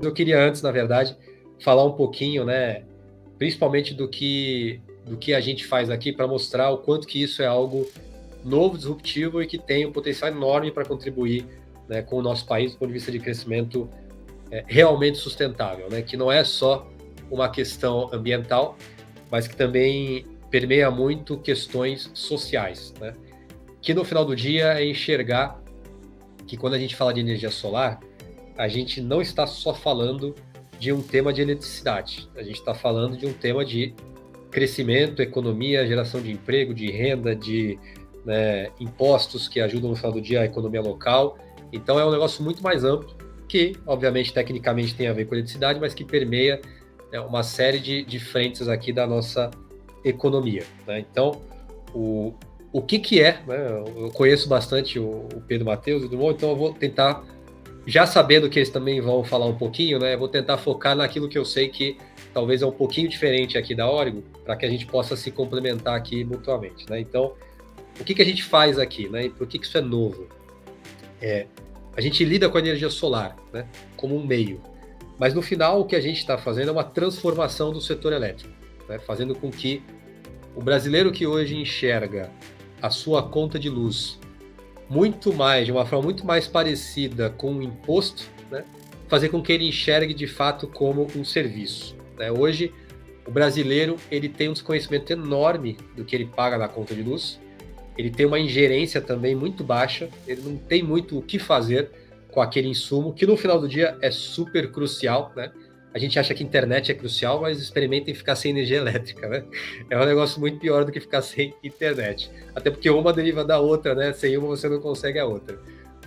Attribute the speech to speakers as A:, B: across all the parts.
A: eu queria antes, na verdade, falar um pouquinho, né, principalmente do que a gente faz aqui para mostrar o quanto que isso é algo novo, disruptivo e que tem um potencial enorme para contribuir, né, com o nosso país do ponto de vista de crescimento realmente sustentável, né, que não é só uma questão ambiental, mas que também permeia muito questões sociais, né, que no final do dia é enxergar que quando a gente fala de energia solar, a gente não está só falando de um tema de eletricidade, a gente está falando de um tema de crescimento, economia, geração de emprego, de renda, de impostos que ajudam no final do dia a economia local. Então é um negócio muito mais amplo, que obviamente tecnicamente tem a ver com eletricidade, mas que permeia uma série de frentes aqui da nossa economia, né? Então, o que é, né? Eu conheço bastante o Pedro Matheus e Dumont, então eu vou tentar, já sabendo que eles também vão falar um pouquinho, né? Eu vou tentar focar naquilo que eu sei que talvez é um pouquinho diferente aqui da Origo, para que a gente possa se complementar aqui mutuamente, né? Então, o que a gente faz aqui, né? E por que isso é novo? A gente lida com a energia solar, né? Como um meio. Mas no final, o que a gente está fazendo é uma transformação do setor elétrico, né? Fazendo com que o brasileiro que hoje enxerga a sua conta de luz muito mais, de uma forma muito mais parecida com um imposto, né? Fazer com que ele enxergue de fato como um serviço, né? Hoje, o brasileiro ele tem um desconhecimento enorme do que ele paga na conta de luz, ele tem uma ingerência também muito baixa, ele não tem muito o que fazer com aquele insumo, que no final do dia é super crucial, né? A gente acha que a internet é crucial, mas experimentem ficar sem energia elétrica, né? É um negócio muito pior do que ficar sem internet. Até porque uma deriva da outra, né? Sem uma você não consegue a outra.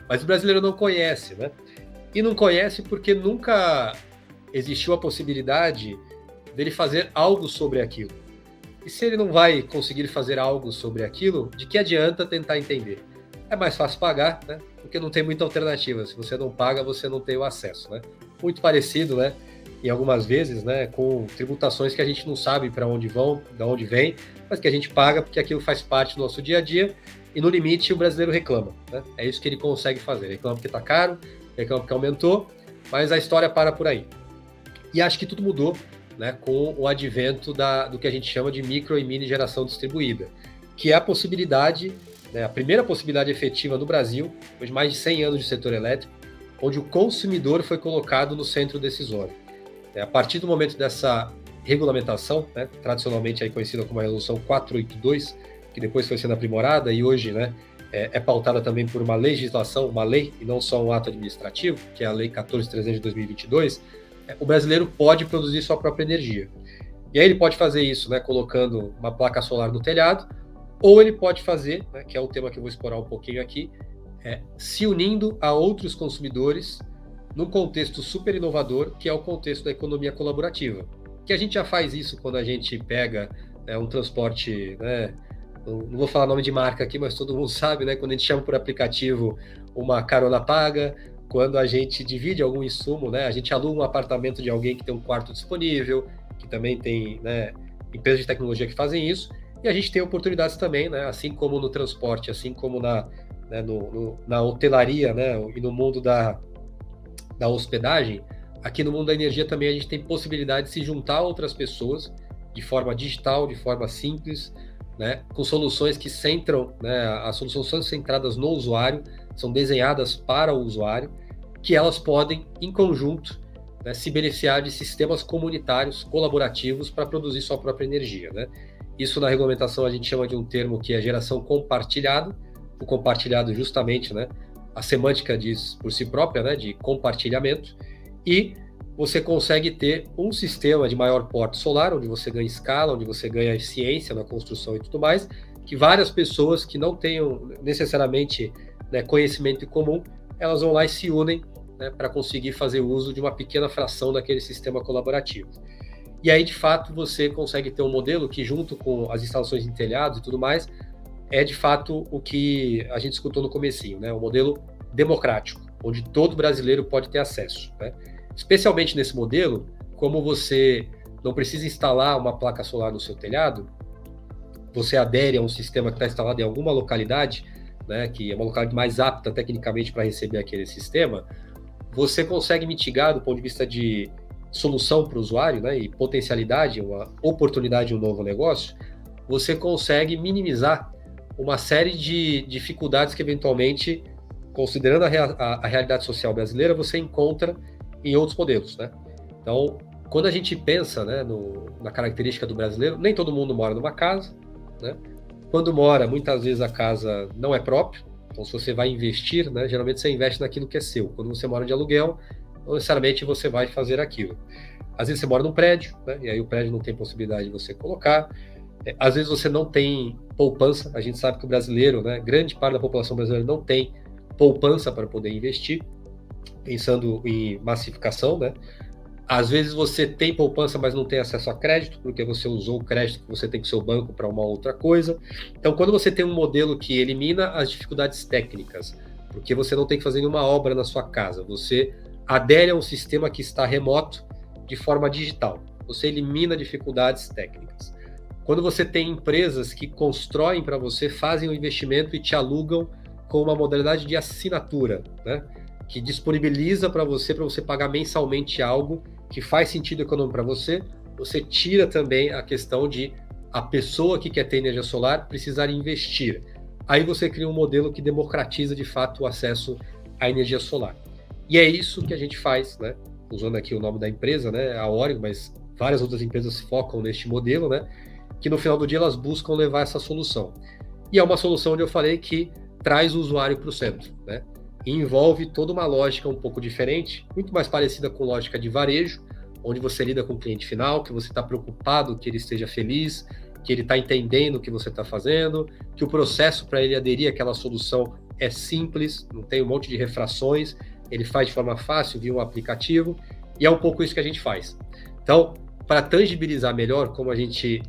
A: Mas o brasileiro não conhece, né? E não conhece porque nunca existiu a possibilidade dele fazer algo sobre aquilo. E se ele não vai conseguir fazer algo sobre aquilo, de que adianta tentar entender? É mais fácil pagar, né? Porque não tem muita alternativa. Se você não paga, você não tem o acesso, né? Muito parecido, né? Em algumas vezes, né, com tributações que a gente não sabe para onde vão, de onde vem, mas que a gente paga porque aquilo faz parte do nosso dia a dia e no limite o brasileiro reclama, né? É isso que ele consegue fazer, reclama porque está caro, reclama porque aumentou, mas a história para por aí. E acho que tudo mudou, né, com o advento do que a gente chama de micro e mini geração distribuída, que é a possibilidade, né, a primeira possibilidade efetiva no Brasil, depois de mais de 100 anos de setor elétrico, onde o consumidor foi colocado no centro decisório. A partir do momento dessa regulamentação, né, tradicionalmente aí conhecida como a Resolução 482, que depois foi sendo aprimorada e hoje, né, é pautada também por uma legislação, uma lei, e não só um ato administrativo, que é a Lei 14.300 de 2022, o brasileiro pode produzir sua própria energia. E aí ele pode fazer isso, né, colocando uma placa solar no telhado, ou ele pode fazer, né, que é o tema que eu vou explorar um pouquinho aqui, se unindo a outros consumidores num contexto super inovador, que é o contexto da economia colaborativa. Que a gente já faz isso quando a gente pega um transporte, né, não vou falar nome de marca aqui, mas todo mundo sabe, né, quando a gente chama por aplicativo uma carona paga, quando a gente divide algum insumo, né, a gente aluga um apartamento de alguém que tem um quarto disponível, que também tem, né, empresas de tecnologia que fazem isso, e a gente tem oportunidades também, né, assim como no transporte, assim como na hotelaria, né, e no mundo da hospedagem, aqui no mundo da energia também a gente tem possibilidade de se juntar a outras pessoas de forma digital, de forma simples, né, com soluções que centram, né, as soluções são centradas no usuário, são desenhadas para o usuário, que elas podem, em conjunto, né, se beneficiar de sistemas comunitários, colaborativos, para produzir sua própria energia, né? Isso na regulamentação a gente chama de um termo que é geração compartilhada, o compartilhado justamente, né, a semântica diz por si própria, né, de compartilhamento, e você consegue ter um sistema de maior porte solar, onde você ganha escala, onde você ganha eficiência na construção e tudo mais, que várias pessoas que não tenham necessariamente, né, conhecimento em comum, elas vão lá e se unem, né, para conseguir fazer uso de uma pequena fração daquele sistema colaborativo. E aí, de fato, você consegue ter um modelo que, junto com as instalações em telhados e tudo mais, é de fato o que a gente escutou no comecinho, né? Um modelo democrático, onde todo brasileiro pode ter acesso, né? Especialmente nesse modelo, como você não precisa instalar uma placa solar no seu telhado, você adere a um sistema que está instalado em alguma localidade, né, que é uma localidade mais apta tecnicamente para receber aquele sistema, você consegue mitigar do ponto de vista de solução para o usuário, né, e potencialidade, uma oportunidade, um novo negócio, você consegue minimizar uma série de dificuldades que, eventualmente, considerando a realidade social brasileira, você encontra em outros modelos, né? Então, quando a gente pensa, né, na característica do brasileiro, nem todo mundo mora numa casa, né? Quando mora, muitas vezes a casa não é própria, então se você vai investir, né, geralmente você investe naquilo que é seu. Quando você mora de aluguel, não necessariamente você vai fazer aquilo. Às vezes você mora num prédio, né, e aí o prédio não tem possibilidade de você colocar. Às vezes você não tem poupança, a gente sabe que o brasileiro, né, grande parte da população brasileira não tem poupança para poder investir, pensando em massificação, né? Às vezes você tem poupança, mas não tem acesso a crédito, porque você usou o crédito que você tem com o seu banco para uma outra coisa. Então, quando você tem um modelo que elimina as dificuldades técnicas, porque você não tem que fazer nenhuma obra na sua casa, você adere a um sistema que está remoto de forma digital, você elimina dificuldades técnicas. Quando você tem empresas que constroem para você, fazem o investimento e te alugam com uma modalidade de assinatura, né? Que disponibiliza para você pagar mensalmente algo que faz sentido econômico para você, você tira também a questão de a pessoa que quer ter energia solar precisar investir. Aí você cria um modelo que democratiza de fato o acesso à energia solar. E é isso que a gente faz, né? Usando aqui o nome da empresa, né? A Origo, mas várias outras empresas focam neste modelo, né? Que no final do dia elas buscam levar essa solução. E é uma solução onde eu falei que traz o usuário para o centro, né? E envolve toda uma lógica um pouco diferente, muito mais parecida com lógica de varejo, onde você lida com o cliente final, que você está preocupado que ele esteja feliz, que ele está entendendo o que você está fazendo, que o processo para ele aderir àquela solução é simples, não tem um monte de refrações, ele faz de forma fácil via um aplicativo, e é um pouco isso que a gente faz. Então, para tangibilizar melhor como a gente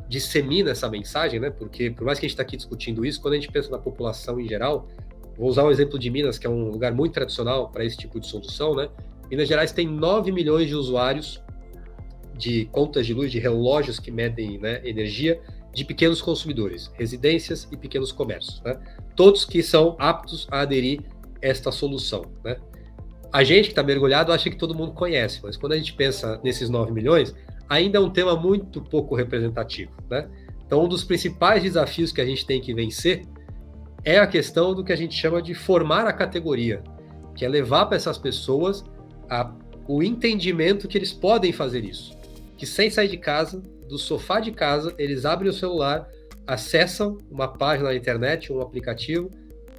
A: dissemina essa mensagem, né? Porque por mais que a gente está aqui discutindo isso, quando a gente pensa na população em geral, vou usar um exemplo de Minas, que é um lugar muito tradicional para esse tipo de solução, né? Minas Gerais tem 9 milhões de usuários de contas de luz, de relógios que medem, né, energia, de pequenos consumidores, residências e pequenos comércios, né? Todos que são aptos a aderir a esta solução, né? A gente que está mergulhado acha que todo mundo conhece, mas quando a gente pensa nesses 9 milhões, ainda é um tema muito pouco representativo, né? Então, um dos principais desafios que a gente tem que vencer é a questão do que a gente chama de formar a categoria, que é levar para essas pessoas o entendimento que eles podem fazer isso, que sem sair de casa, do sofá de casa, eles abrem o celular, acessam uma página na internet, um aplicativo,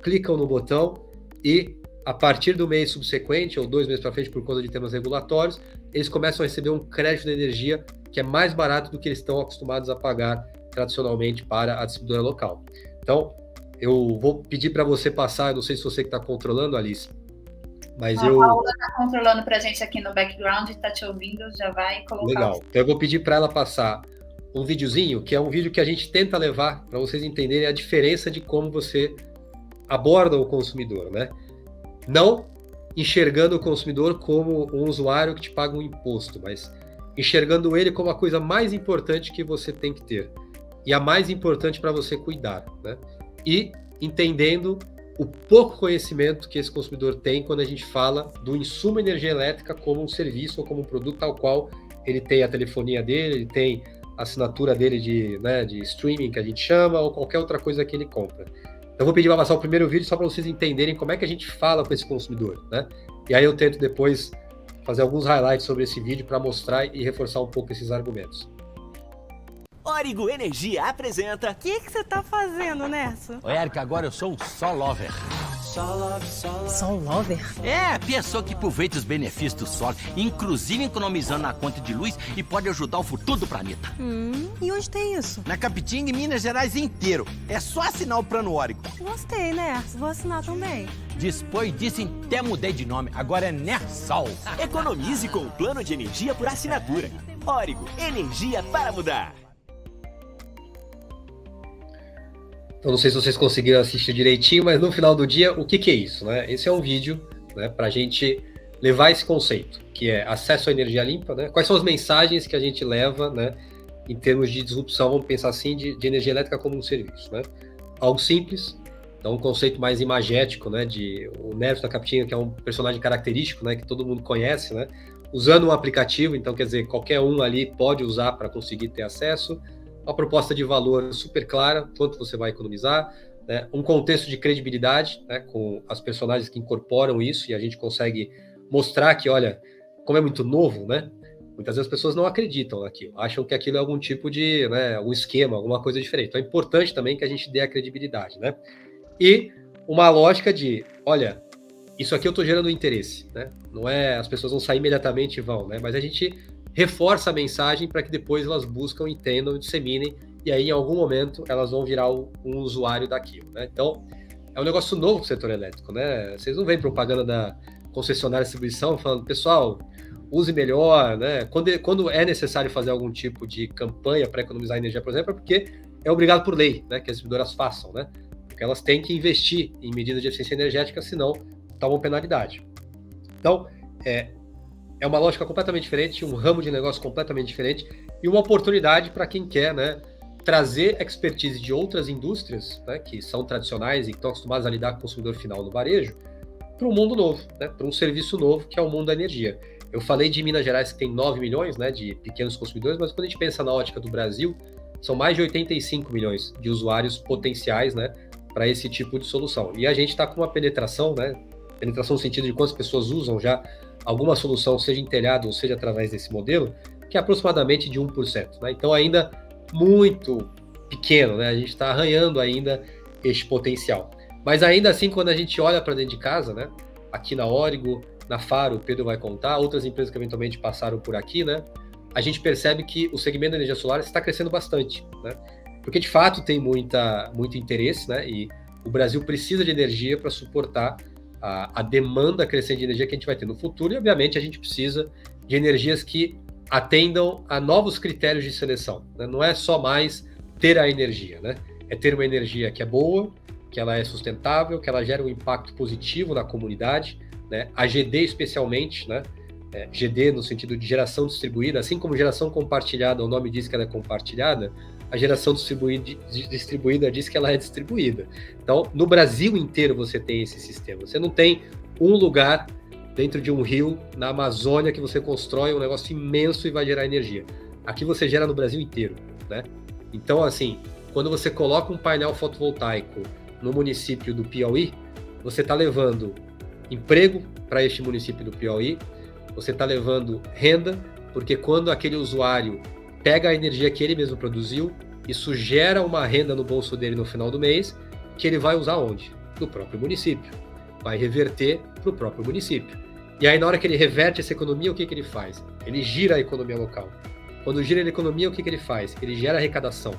A: clicam no botão e, a partir do mês subsequente, ou 2 meses para frente, por conta de temas regulatórios, eles começam a receber um crédito de energia que é mais barato do que eles estão acostumados a pagar tradicionalmente para a distribuidora local. Então, eu vou pedir para você passar, eu não sei se você que está controlando, Alice, mas
B: a Paula está controlando para a gente aqui no background, está te ouvindo, já vai colocar.
A: Legal, então eu vou pedir para ela passar um videozinho, que é um vídeo que a gente tenta levar para vocês entenderem a diferença de como você aborda o consumidor, né? Não enxergando o consumidor como um usuário que te paga um imposto, mas enxergando ele como a coisa mais importante que você tem que ter e a mais importante para você cuidar, né? E entendendo o pouco conhecimento que esse consumidor tem quando a gente fala do insumo energia elétrica como um serviço ou como um produto tal qual ele tem a telefonia dele, ele tem a assinatura dele de streaming, que a gente chama, ou qualquer outra coisa que ele compra. Então, vou pedir para passar o primeiro vídeo só para vocês entenderem como é que a gente fala com esse consumidor, né? E aí eu tento depois fazer alguns highlights sobre esse vídeo para mostrar e reforçar um pouco esses argumentos.
C: Origo Energia apresenta...
D: O que você tá fazendo, Nerso?
E: Oi, Érica, agora eu sou o Sol Lover.
D: Sol Lover?
E: É, pensou que aproveita os benefícios do sol, inclusive economizando na conta de luz e pode ajudar o futuro do planeta.
D: E onde tem isso?
E: Na Capitinga e Minas Gerais inteiro. É só assinar o plano Origo.
D: Gostei, Nerso. Vou assinar também.
E: Depois disso, até mudei de nome. Agora é Nersol.
C: Economize com o plano de energia por assinatura. Origo, energia para mudar.
A: Então, não sei se vocês conseguiram assistir direitinho, mas no final do dia, o que é isso, né? Esse é um vídeo, né, para a gente levar esse conceito, que é acesso à energia limpa, né? Quais são as mensagens que a gente leva, né, em termos de disrupção, vamos pensar assim, de energia elétrica como um serviço, né? Algo simples, Então, um conceito mais imagético, né, de o Nerf da Capitinga, que é um personagem característico, né, que todo mundo conhece, né, usando um aplicativo, então, quer dizer, qualquer um ali pode usar para conseguir ter acesso, uma proposta de valor super clara, quanto você vai economizar, né, um contexto de credibilidade, né, com as personagens que incorporam isso, e a gente consegue mostrar que, olha, como é muito novo, né, muitas vezes as pessoas não acreditam naquilo, acham que aquilo é algum tipo de, né, um esquema, alguma coisa diferente. Então é importante também que a gente dê a credibilidade, né? E uma lógica de, olha, isso aqui eu estou gerando interesse, né? Não é, as pessoas vão sair imediatamente e vão, né? Mas a gente reforça a mensagem para que depois elas buscam, entendam, disseminem, e aí em algum momento elas vão virar um usuário daquilo, né? Então, é um negócio novo para o setor elétrico, né? Vocês não veem propaganda da concessionária de distribuição falando, pessoal, use melhor, né? Quando é necessário fazer algum tipo de campanha para economizar energia, por exemplo, é porque é obrigado por lei, né? Que as distribuidoras façam, né? Porque elas têm que investir em medidas de eficiência energética, senão tomam penalidade. Então, é uma lógica completamente diferente, um ramo de negócio completamente diferente e uma oportunidade para quem quer, né, trazer expertise de outras indústrias, né, que são tradicionais e que estão acostumadas a lidar com o consumidor final no varejo, para um mundo novo, né, para um serviço novo, que é o mundo da energia. Eu falei de Minas Gerais, que tem 9 milhões, né, de pequenos consumidores, mas quando a gente pensa na ótica do Brasil, são mais de 85 milhões de usuários potenciais, né, para esse tipo de solução. E a gente está com uma penetração, né, penetração no sentido de quantas pessoas usam já alguma solução, seja em telhado ou seja através desse modelo, que é aproximadamente de 1%, né? Então ainda muito pequeno, né? A gente está arranhando ainda este potencial. Mas ainda assim, quando a gente olha para dentro de casa, né? Aqui na Origo, na Faro, o Pedro vai contar, outras empresas que eventualmente passaram por aqui, né? A gente percebe que o segmento da energia solar está crescendo bastante, né? Porque de fato tem muito interesse, né? E o Brasil precisa de energia para suportar a demanda crescente de energia que a gente vai ter no futuro, e obviamente a gente precisa de energias que atendam a novos critérios de seleção, né? Não é só mais ter a energia, né? É ter uma energia que é boa, que ela é sustentável, que ela gera um impacto positivo na comunidade, né? A GD especialmente, né? GD no sentido de geração distribuída, assim como geração compartilhada, o nome diz que ela é compartilhada, a geração distribuída diz que ela é distribuída. Então, no Brasil inteiro você tem esse sistema. Você não tem um lugar dentro de um rio, na Amazônia, que você constrói um negócio imenso e vai gerar energia. Aqui você gera no Brasil inteiro, né? Então, assim, quando você coloca um painel fotovoltaico no município do Piauí, você está levando emprego para este município do Piauí, você está levando renda, porque quando aquele usuário pega a energia que ele mesmo produziu, isso gera uma renda no bolso dele no final do mês, que ele vai usar onde? No próprio município. Vai reverter para o próprio município. E aí, na hora que ele reverte essa economia, o que ele faz? Ele gira a economia local. Quando gira a economia, o que ele faz? Ele gera arrecadação.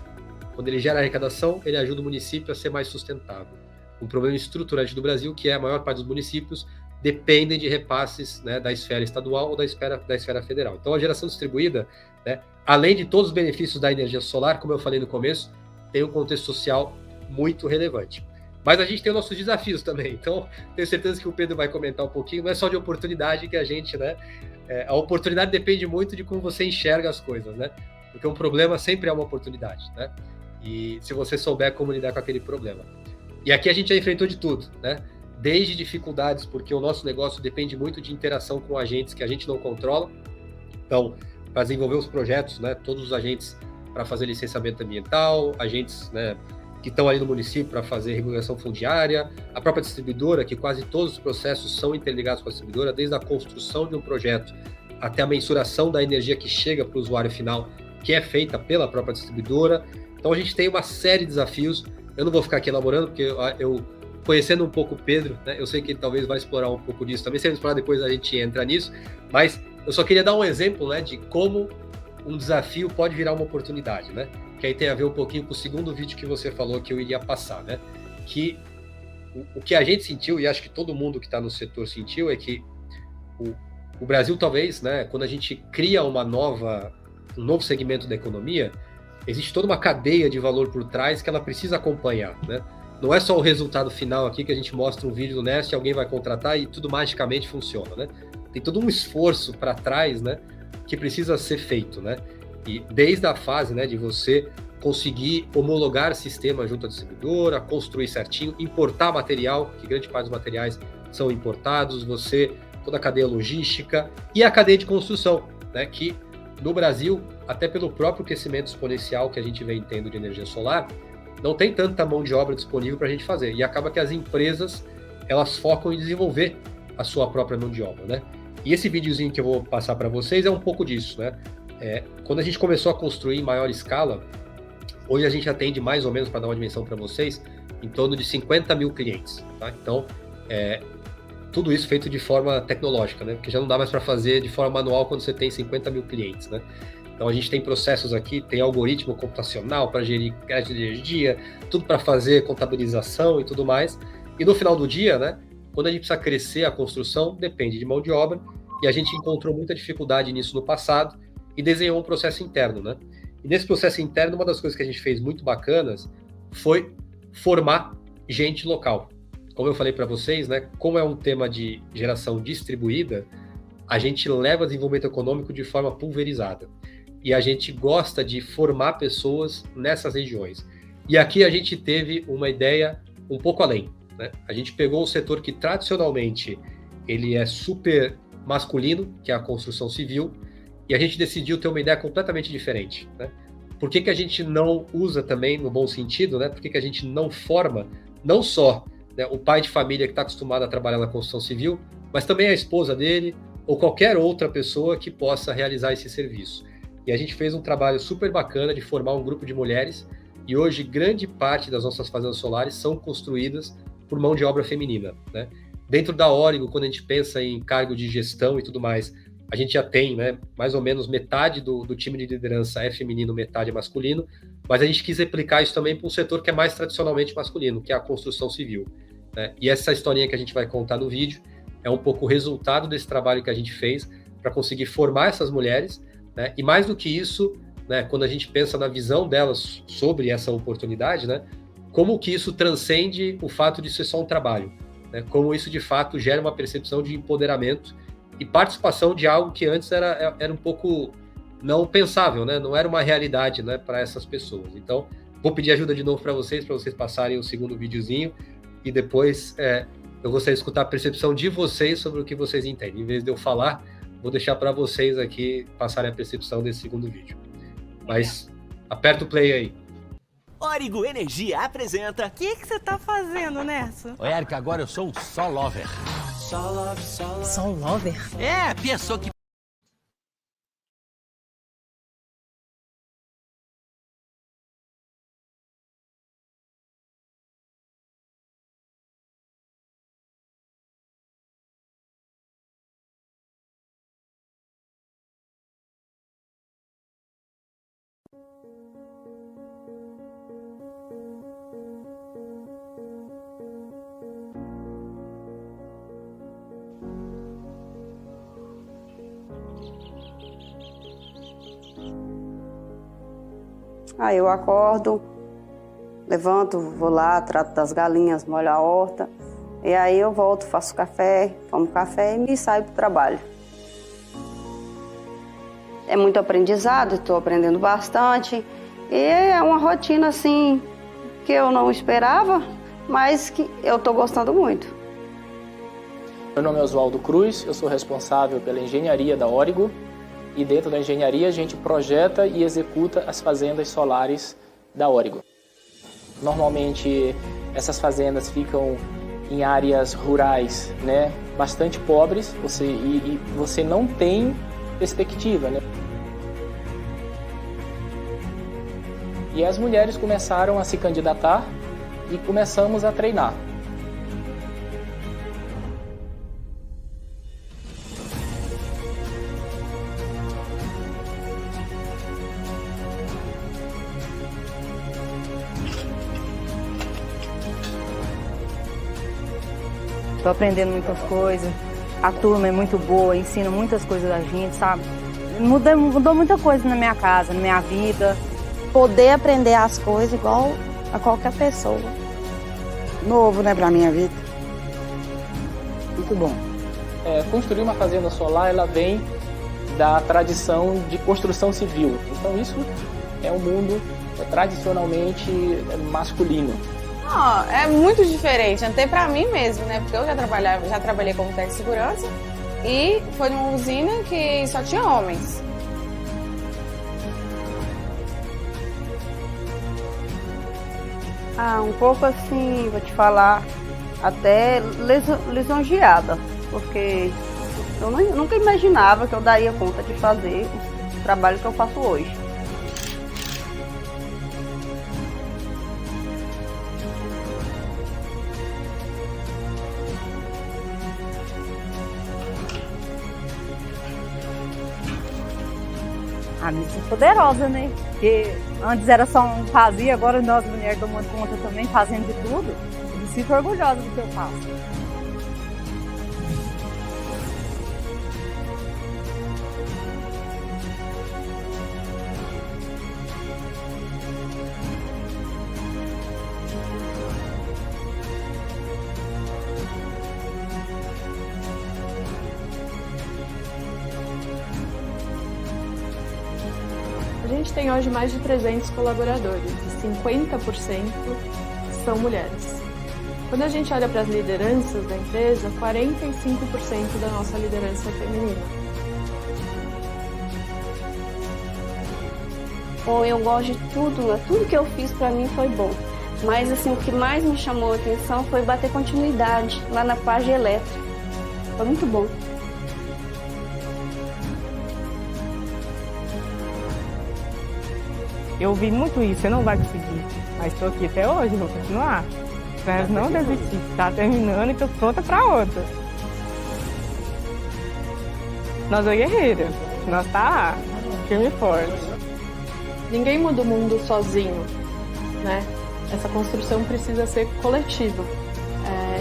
A: Quando ele gera arrecadação, ele ajuda o município a ser mais sustentável. Um problema estruturante do Brasil, que é a maior parte dos municípios dependem de repasses, né, da esfera estadual ou da esfera federal. Então, a geração distribuída, né, além de todos os benefícios da energia solar, como eu falei no começo, tem um contexto social muito relevante. Mas a gente tem os nossos desafios também, então tenho certeza que o Pedro vai comentar um pouquinho, não é só de oportunidade que a gente, né, a oportunidade depende muito de como você enxerga as coisas, né, porque um problema sempre é uma oportunidade, né, e se você souber como lidar com aquele problema. E aqui a gente já enfrentou de tudo, né, desde dificuldades, porque o nosso negócio depende muito de interação com agentes que a gente não controla, então, para desenvolver os projetos, né, todos os agentes para fazer licenciamento ambiental, agentes, né, que estão ali no município para fazer regulação fundiária, a própria distribuidora, que quase todos os processos são interligados com a distribuidora, desde a construção de um projeto até a mensuração da energia que chega para o usuário final, que é feita pela própria distribuidora. Então a gente tem uma série de desafios, eu não vou ficar aqui elaborando, porque eu conhecendo um pouco o Pedro, né, eu sei que ele talvez vai explorar um pouco disso também, se ele explorar depois a gente entra nisso, mas eu só queria dar um exemplo, né, de como um desafio pode virar uma oportunidade, né? Que aí tem a ver um pouquinho com o segundo vídeo que você falou que eu iria passar, né? Que o que a gente sentiu, e acho que todo mundo que está no setor sentiu, é que o Brasil talvez, né, quando a gente cria um novo segmento da economia, existe toda uma cadeia de valor por trás que ela precisa acompanhar, né? Não é só o resultado final aqui que a gente mostra um vídeo do Nest, alguém vai contratar e tudo magicamente funciona, né? Tem todo um esforço para trás, né, que precisa ser feito, né? E desde a fase, né, de você conseguir homologar sistema junto à distribuidora, construir certinho, importar material, que grande parte dos materiais são importados, toda a cadeia logística e a cadeia de construção, né, que no Brasil, até pelo próprio crescimento exponencial que a gente vem tendo de energia solar, não tem tanta mão de obra disponível para a gente fazer. E acaba que as empresas, elas focam em desenvolver a sua própria mão de obra, né? E esse videozinho que eu vou passar para vocês é um pouco disso, né? Quando a gente começou a construir em maior escala, hoje a gente atende mais ou menos, para dar uma dimensão para vocês, em torno de 50 mil clientes, tá? Então, tudo isso feito de forma tecnológica, né? Porque já não dá mais para fazer de forma manual quando você tem 50 mil clientes, né? Então a gente tem processos aqui, tem algoritmo computacional para gerir crédito de energia, tudo para fazer contabilização e tudo mais. E no final do dia, né? Quando a gente precisa crescer a construção, depende de mão de obra, e a gente encontrou muita dificuldade nisso no passado e desenhou um processo interno, né? E nesse processo interno, uma das coisas que a gente fez muito bacanas foi formar gente local. Como eu falei para vocês, né? Como é um tema de geração distribuída, a gente leva desenvolvimento econômico de forma pulverizada. E a gente gosta de formar pessoas nessas regiões. E aqui a gente teve uma ideia um pouco além, né? A gente pegou um setor que tradicionalmente ele é super masculino, que é a construção civil, e a gente decidiu ter uma ideia completamente diferente, né? Por que a gente não usa também, no bom sentido, né? Por que a gente não forma, não só, né, o pai de família que está acostumado a trabalhar na construção civil, mas também a esposa dele ou qualquer outra pessoa que possa realizar esse serviço. E a gente fez um trabalho super bacana de formar um grupo de mulheres, e hoje grande parte das nossas fazendas solares são construídas por mão de obra feminina, né? Dentro da Origo, quando a gente pensa em cargo de gestão e tudo mais, a gente já tem, né, mais ou menos metade do time de liderança é feminino, metade é masculino, mas a gente quis replicar isso também para um setor que é mais tradicionalmente masculino, que é a construção civil, né? E essa historinha que a gente vai contar no vídeo é um pouco o resultado desse trabalho que a gente fez para conseguir formar essas mulheres, né? E mais do que isso, né, quando a gente pensa na visão delas sobre essa oportunidade, né, como que isso transcende o fato de ser só um trabalho, né? Como isso de fato gera uma percepção de empoderamento e participação de algo que antes era um pouco não pensável, né? Não era uma realidade, né, para essas pessoas. Então, vou pedir ajuda de novo para vocês passarem o segundo videozinho, e depois eu gostaria de escutar a percepção de vocês sobre o que vocês entendem. Em vez de eu falar, vou deixar para vocês aqui passarem a percepção desse segundo vídeo. Mas aperta o play aí.
C: Origo Energia apresenta...
D: O que você tá fazendo, Nerso?
E: Ô, Érica, agora eu sou um Sol Lover.
D: Sol Lover?
E: É, pessoa que...
F: Aí eu acordo, levanto, vou lá, trato das galinhas, molho a horta. E aí eu volto, faço café, tomo café e saio para o trabalho. É muito aprendizado, estou aprendendo bastante. E é uma rotina assim que eu não esperava, mas que eu estou gostando muito.
G: Meu nome é Oswaldo Cruz, eu sou responsável pela engenharia da Origo. E dentro da engenharia a gente projeta e executa as fazendas solares da Origo. Normalmente essas fazendas ficam em áreas rurais, né, bastante pobres, e você não tem perspectiva, né? E as mulheres começaram a se candidatar e começamos a treinar.
H: Estou aprendendo muitas coisas, a turma é muito boa, ensina muitas coisas da gente, sabe? Mudou muita coisa na minha casa, na minha vida.
I: Poder aprender as coisas igual a qualquer pessoa. Novo, né, pra minha vida. Muito bom.
G: Construir uma fazenda solar, ela vem da tradição de construção civil. Então isso é um mundo tradicionalmente masculino?
J: Não, é muito diferente, até pra mim mesmo, né? Porque eu já trabalhei como técnico de segurança e foi numa usina que só tinha homens.
F: Um pouco assim, vou te falar, até lisonjeada, porque eu nunca imaginava que eu daria conta de fazer o trabalho que eu faço hoje.
H: A missão poderosa, né? Porque antes era só um fazia, agora nós mulheres tomamos conta também, fazendo de tudo. Eu me sinto orgulhosa do que eu faço.
K: A gente tem hoje mais de 300 colaboradores e 50% são mulheres. Quando a gente olha para as lideranças da empresa, 45% da nossa liderança é feminina.
L: Bom, eu gosto de tudo que eu fiz para mim foi bom. Mas assim, o que mais me chamou a atenção foi bater continuidade lá na parte elétrica. Foi muito bom.
M: Eu ouvi muito isso, você não vai conseguir, mas estou aqui até hoje, vou continuar. Mas não desistir, está terminando e estou pronta para outra. Nós é guerreira, nós tá lá, firme e forte.
K: Ninguém muda o mundo sozinho, né? Essa construção precisa ser coletiva.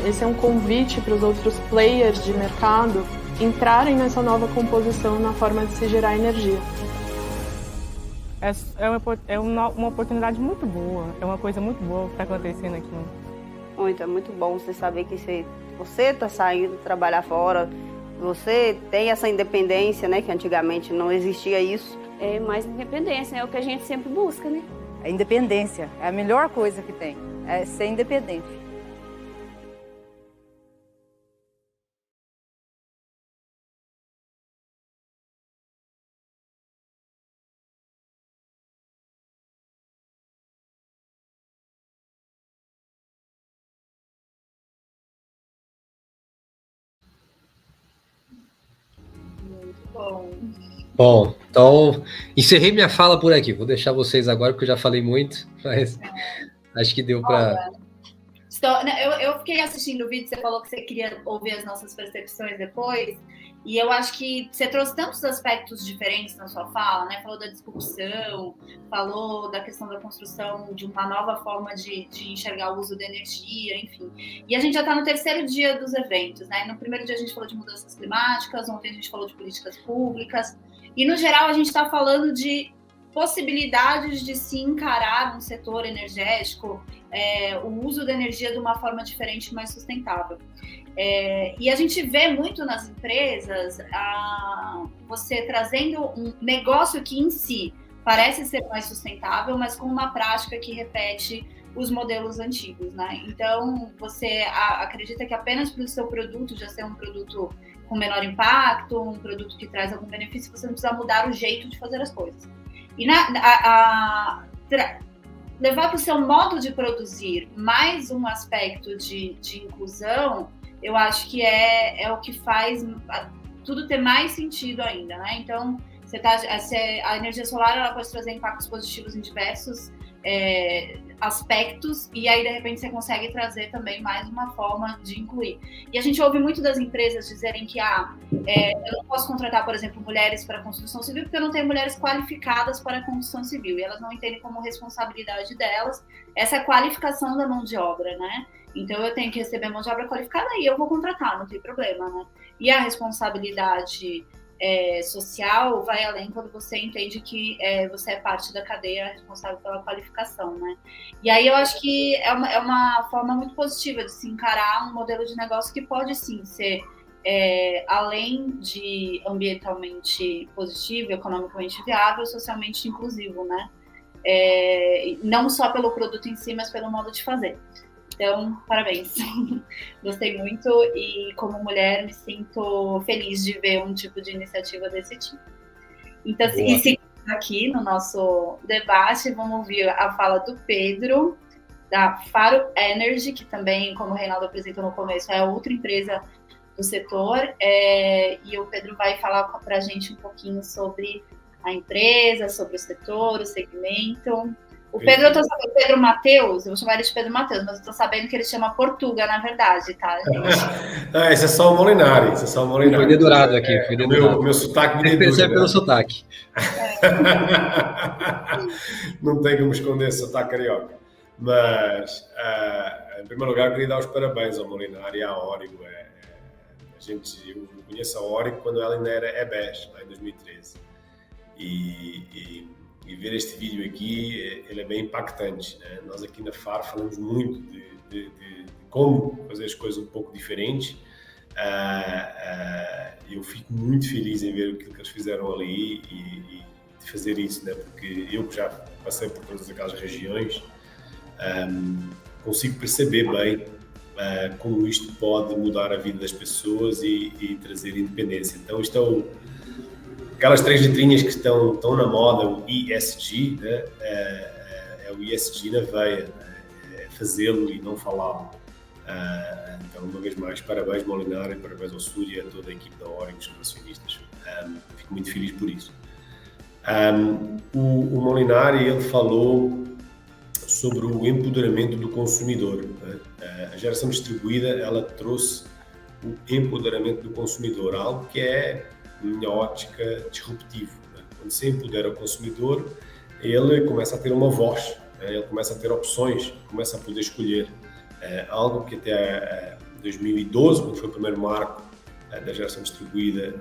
K: Esse é um convite para os outros players de mercado entrarem nessa nova composição na forma de se gerar energia.
M: É uma oportunidade muito boa, é uma coisa muito boa que está acontecendo aqui.
F: É muito bom você saber que você está saindo trabalhar fora, você tem essa independência, né, que antigamente não existia isso.
L: É mais independência, é o que a gente sempre busca, né?
H: A independência é a melhor coisa que tem, é ser independente.
A: Bom, então encerrei minha fala por aqui. Vou deixar vocês agora, porque eu já falei muito, mas acho que deu para...
B: Eu fiquei assistindo o vídeo, você falou que você queria ouvir as nossas percepções depois, e eu acho que você trouxe tantos aspectos diferentes na sua fala, né? Falou da discussão, falou da questão da construção de uma nova forma de enxergar o uso da energia, enfim. E a gente já está no terceiro dia dos eventos, né? No primeiro dia a gente falou de mudanças climáticas, ontem a gente falou de políticas públicas, e no geral a gente está falando de possibilidades de se encarar um setor energético, o uso da energia de uma forma diferente, mais sustentável. E a gente vê muito nas empresas você trazendo um negócio que em si parece ser mais sustentável, mas com uma prática que repete os modelos antigos, né? Então, você acredita que apenas pelo seu produto já ser um produto com menor impacto, um produto que traz algum benefício, você não precisa mudar o jeito de fazer as coisas. E levar para o seu modo de produzir mais um aspecto de inclusão, eu acho que é o que faz tudo ter mais sentido ainda, né? Então, a energia solar ela pode trazer impactos positivos em diversos aspectos, e aí de repente você consegue trazer também mais uma forma de incluir. E a gente ouve muito das empresas dizerem que eu não posso contratar, por exemplo, mulheres para a construção civil porque eu não tenho mulheres qualificadas para a construção civil, e elas não entendem como responsabilidade delas essa qualificação da mão de obra, né? Então eu tenho que receber mão de obra qualificada e eu vou contratar, não tem problema, né? E a responsabilidade social vai além quando você entende que você é parte da cadeia responsável pela qualificação, né? E aí eu acho que é uma forma muito positiva de se encarar um modelo de negócio que pode sim ser, além de ambientalmente positivo, economicamente viável, socialmente inclusivo, né? não só pelo produto em si, mas pelo modo de fazer. Então, parabéns. Gostei muito e, como mulher, me sinto feliz de ver um tipo de iniciativa desse tipo. Então, e seguindo aqui no nosso debate, vamos ouvir a fala do Pedro, da Faro Energy, que também, como o Reinaldo apresentou no começo, é outra empresa do setor, e o Pedro vai falar para a gente um pouquinho sobre a empresa, sobre o setor, o segmento. O Pedro, eu tô sabendo, Pedro Matheus, eu vou chamar ele de Pedro Matheus, mas eu tô sabendo que ele chama Portuga, na verdade, tá, gente?
N: Esse é só o Molinari, esse é só o Molinari.
A: Foi dedurado aqui, foi dedurado.
N: O meu sotaque me dedura.
A: Percebe pelo sotaque.
N: Não tem como esconder esse sotaque carioca. Mas, em primeiro lugar, eu queria dar os parabéns ao Molinari e à Origo. Eu conheço a Origo quando ela ainda era EBES, lá em 2013. E ver este vídeo aqui, ele é bem impactante, né? Nós aqui na FAR falamos muito de como fazer as coisas um pouco diferentes. Eu fico muito feliz em ver aquilo que eles fizeram ali e de fazer isso, né? Porque eu que já passei por todas aquelas regiões, consigo perceber bem como isto pode mudar a vida das pessoas e trazer independência. Então, isto é aquelas 3 letrinhas que estão na moda, o ESG, né? É o ESG na veia, né? É fazê-lo e não falá-lo. Então, uma vez mais, parabéns Molinari, parabéns ao Súria e a toda a equipe da Origo, os acionistas. Fico muito feliz por isso. O Molinari, ele falou sobre o empoderamento do consumidor, né? A geração distribuída, ela trouxe o empoderamento do consumidor, algo que é, na minha ótica, disruptivo, né? Quando se empodera o consumidor, ele começa a ter uma voz, né? Ele começa a ter opções, começa a poder escolher. Algo que até 2012, quando foi o primeiro marco da geração distribuída,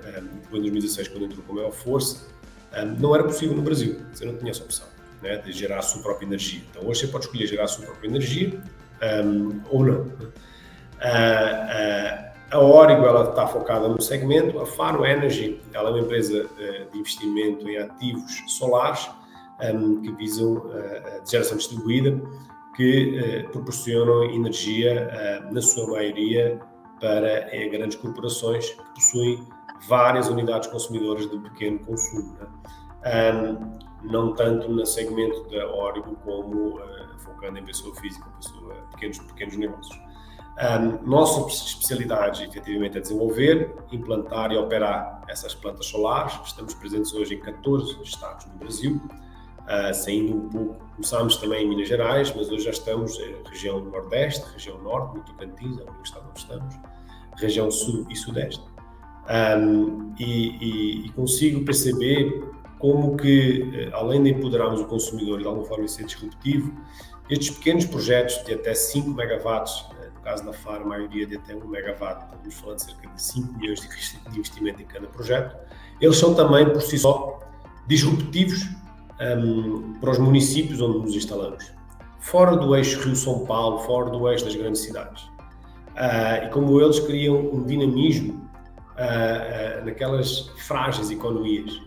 N: depois em 2016, quando entrou com a maior força, não era possível no Brasil. Você não tinha essa opção, né, de gerar a sua própria energia. Então hoje você pode escolher gerar a sua própria energia ou não. A Origo, ela está focada no segmento. A Faro Energy, ela é uma empresa de investimento em ativos solares que visam a geração distribuída, que proporcionam energia, na sua maioria, para grandes corporações que possuem várias unidades consumidoras de pequeno consumo, né? Não tanto no segmento da Origo como focando em pessoa física, pequenos negócios. Nossa especialidade, efetivamente, é desenvolver, implantar e operar essas plantas solares. Estamos presentes hoje em 14 estados no Brasil, saindo um pouco, começámos também em Minas Gerais, mas hoje já estamos na região Nordeste, região Norte, no Tocantins, é o único estado onde estamos, região Sul e Sudeste. E consigo perceber como que, além de empoderarmos o consumidor e de alguma forma ser disruptivo, estes pequenos projetos de até 5 megawatts, no caso da FAR, a maioria de até 1 megawatt, estamos falando de cerca de 5 milhões de investimento em cada projeto, eles são também, por si só, disruptivos para os municípios onde nos instalamos, fora do eixo Rio-São Paulo, fora do eixo das grandes cidades. E como eles criam um dinamismo naquelas frágeis economias,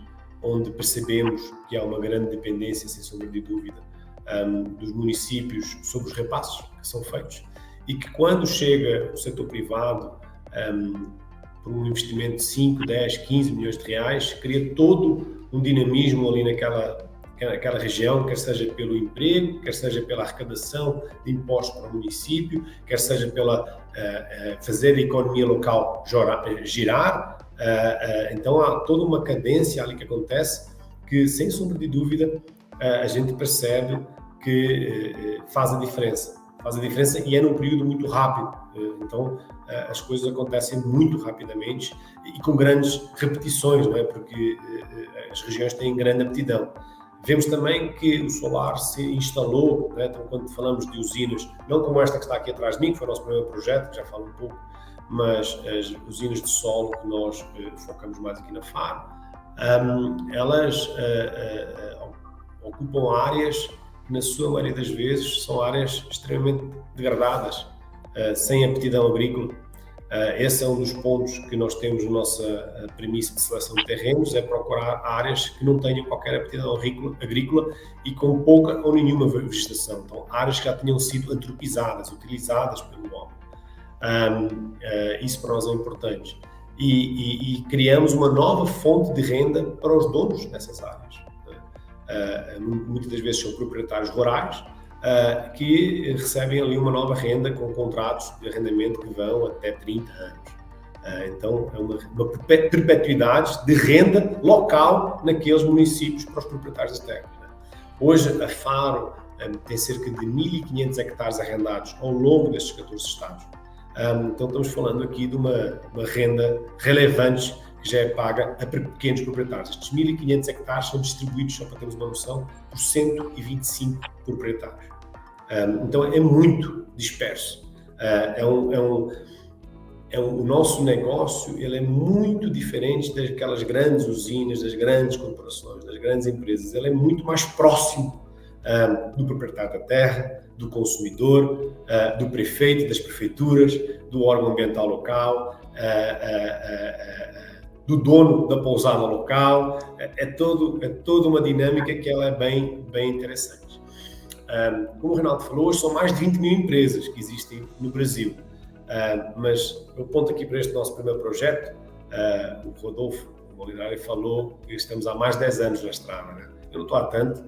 N: onde percebemos que há uma grande dependência, sem sombra de dúvida, dos municípios sobre os repassos que são feitos, e que quando chega o setor privado por um investimento de 5, 10, 15 milhões de reais, cria todo um dinamismo ali naquela região, quer seja pelo emprego, quer seja pela arrecadação de impostos para o município, quer seja pela fazer a economia local girar. Então há toda uma cadência ali que acontece que, sem sombra de dúvida, a gente percebe que faz a diferença e é num período muito rápido. Então as coisas acontecem muito rapidamente e com grandes repetições, não é? Porque as regiões têm grande aptidão. Vemos também que o solar se instalou, né? Então, quando falamos de usinas, não como esta que está aqui atrás de mim, que foi o nosso primeiro projeto, que já falo um pouco, mas as usinas de solo que nós focamos mais aqui na FAR, elas ocupam áreas que, na sua maioria das vezes, são áreas extremamente degradadas, sem aptidão agrícola, Esse é um dos pontos que nós temos na nossa premissa de seleção de terrenos, é procurar áreas que não tenham qualquer aptidão agrícola e com pouca ou nenhuma vegetação. Então, áreas que já tenham sido antropizadas, utilizadas pelo homem. Isso para nós é importante. E criamos uma nova fonte de renda para os donos dessas áreas. Muitas das vezes são proprietários rurais, que recebem ali uma nova renda com contratos de arrendamento que vão até 30 anos. Então, é uma perpetuidade de renda local naqueles municípios para os proprietários das terras. Hoje, a Faro tem cerca de 1.500 hectares arrendados ao longo destes 14 estados. Então, estamos falando aqui de uma renda relevante que já é paga a pequenos proprietários. Estes 1.500 hectares são distribuídos, só para termos uma noção, por 125 proprietários. Então é muito disperso. O nosso negócio ele é muito diferente daquelas grandes usinas, das grandes corporações, das grandes empresas. Ele é muito mais próximo do proprietário da terra, do consumidor, do prefeito, das prefeituras, do órgão ambiental local, do dono da pousada local. É toda uma dinâmica que ela é bem interessante. Como o Reinaldo falou, hoje são mais de 20 mil empresas que existem no Brasil, mas eu aponto aqui para este nosso primeiro projeto. O Rodolfo Molinari falou que estamos há mais de 10 anos na estrada, né? Eu não estou há tanto,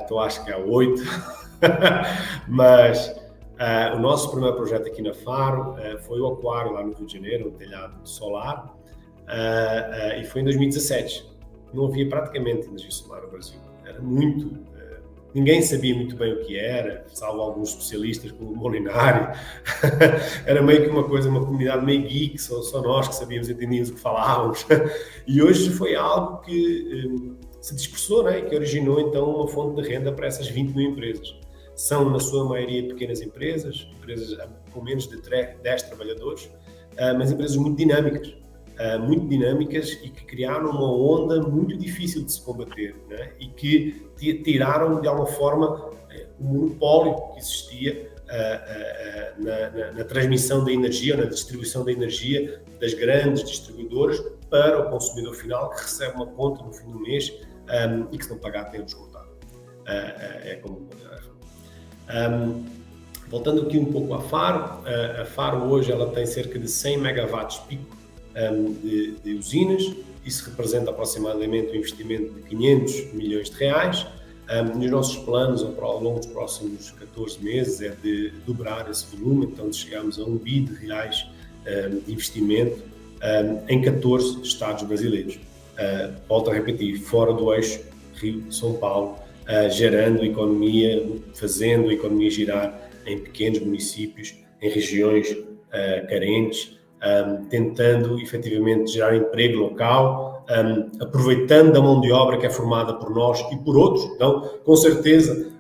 N: estou acho que há 8, mas o nosso primeiro projeto aqui na Faro foi o aquário lá no Rio de Janeiro, um telhado solar, e foi em 2017. Não havia praticamente energia solar no Brasil, era muito... Ninguém sabia muito bem o que era, salvo alguns especialistas como o Molinari. Era meio que uma comunidade meio geek, só nós que sabíamos e entendíamos o que falávamos. E hoje foi algo que se dispersou, né? Que originou então uma fonte de renda para essas 20 mil empresas. São, na sua maioria, pequenas empresas com menos de 10 trabalhadores, mas empresas muito dinâmicas e que criaram uma onda muito difícil de se combater, né? E que tiraram, de alguma forma, o monopólio que existia na transmissão da energia, na distribuição da energia das grandes distribuidoras para o consumidor final, que recebe uma conta no fim do mês e que se não pagar tem descontado. É como voltando aqui um pouco à Faro, a Faro hoje ela tem cerca de 100 megawatts pico de usinas. Isso representa aproximadamente um investimento de 500 milhões de reais. Nos nossos planos, ao longo dos próximos 14 meses, é de dobrar esse volume, então de chegarmos a 1 bi de reais de investimento em 14 estados brasileiros. Volto a repetir, fora do eixo Rio-São Paulo, gerando economia, fazendo a economia girar em pequenos municípios, em regiões carentes, tentando efetivamente gerar emprego local, aproveitando a mão de obra que é formada por nós e por outros. Então, com certeza,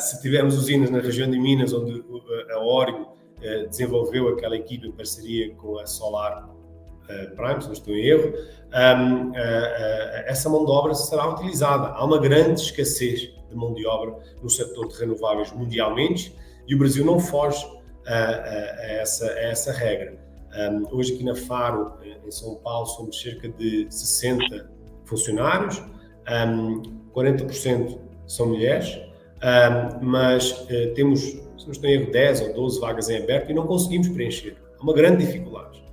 N: se tivermos usinas na região de Minas, onde a Origo desenvolveu aquela equipe em parceria com a Solar Prime, se não estou em erro, essa mão de obra será utilizada. Há uma grande escassez de mão de obra no setor de renováveis mundialmente e o Brasil não foge a essa regra. Hoje aqui na Faro, em São Paulo, somos cerca de 60 funcionários, 40% são mulheres, mas temos, se não estou em erro, 10 ou 12 vagas em aberto e não conseguimos preencher. É uma grande dificuldade.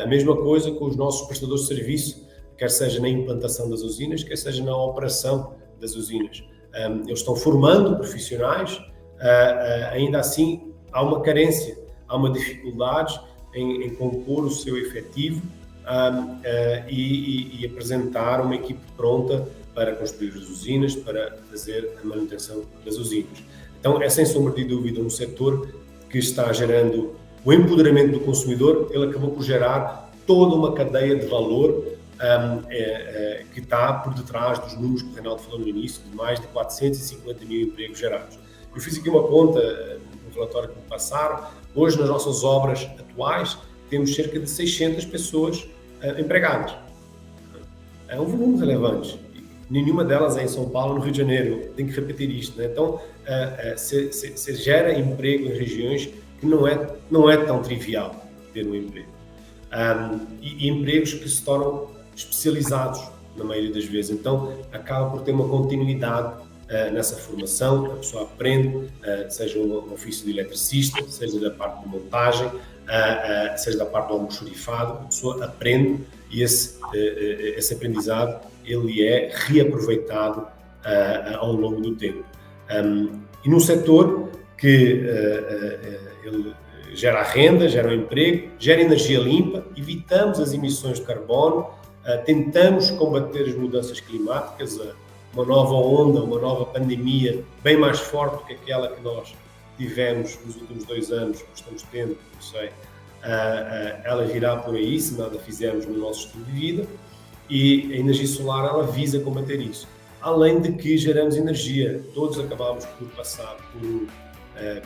N: A mesma coisa com os nossos prestadores de serviço, quer seja na implantação das usinas, quer seja na operação das usinas. Eles estão formando profissionais, ainda assim há uma carência, há uma dificuldade em compor o seu efetivo e apresentar uma equipe pronta para construir as usinas, para fazer a manutenção das usinas. Então, é sem sombra de dúvida um setor que está gerando o empoderamento do consumidor. Ele acabou por gerar toda uma cadeia de valor que está por detrás dos números que o Reinaldo falou no início, de mais de 450 mil empregos gerados. Eu fiz aqui uma conta no relatório que me passaram. Hoje, nas nossas obras atuais, temos cerca de 600 pessoas empregadas. É um volume relevante. Nenhuma delas é em São Paulo, no Rio de Janeiro. Tem que repetir isto, né? Então, se gera emprego em regiões que não é tão trivial ter um emprego. e empregos que se tornam especializados na maioria das vezes. Então, acaba por ter uma continuidade nessa formação, a pessoa aprende, seja um ofício de eletricista, seja da parte de montagem, seja da parte do almoxarifado, a pessoa aprende e esse aprendizado ele é reaproveitado ao longo do tempo. E num setor que ele gera renda, gera um emprego, gera energia limpa, evitamos as emissões de carbono, tentamos combater as mudanças climáticas, uma nova onda, uma nova pandemia bem mais forte do que aquela que nós tivemos nos últimos 2 anos, que estamos tendo, não sei, ela virá por aí se nada fizermos no nosso estilo de vida, e a energia solar ela visa combater isso. Além de que geramos energia, todos acabamos por passar por um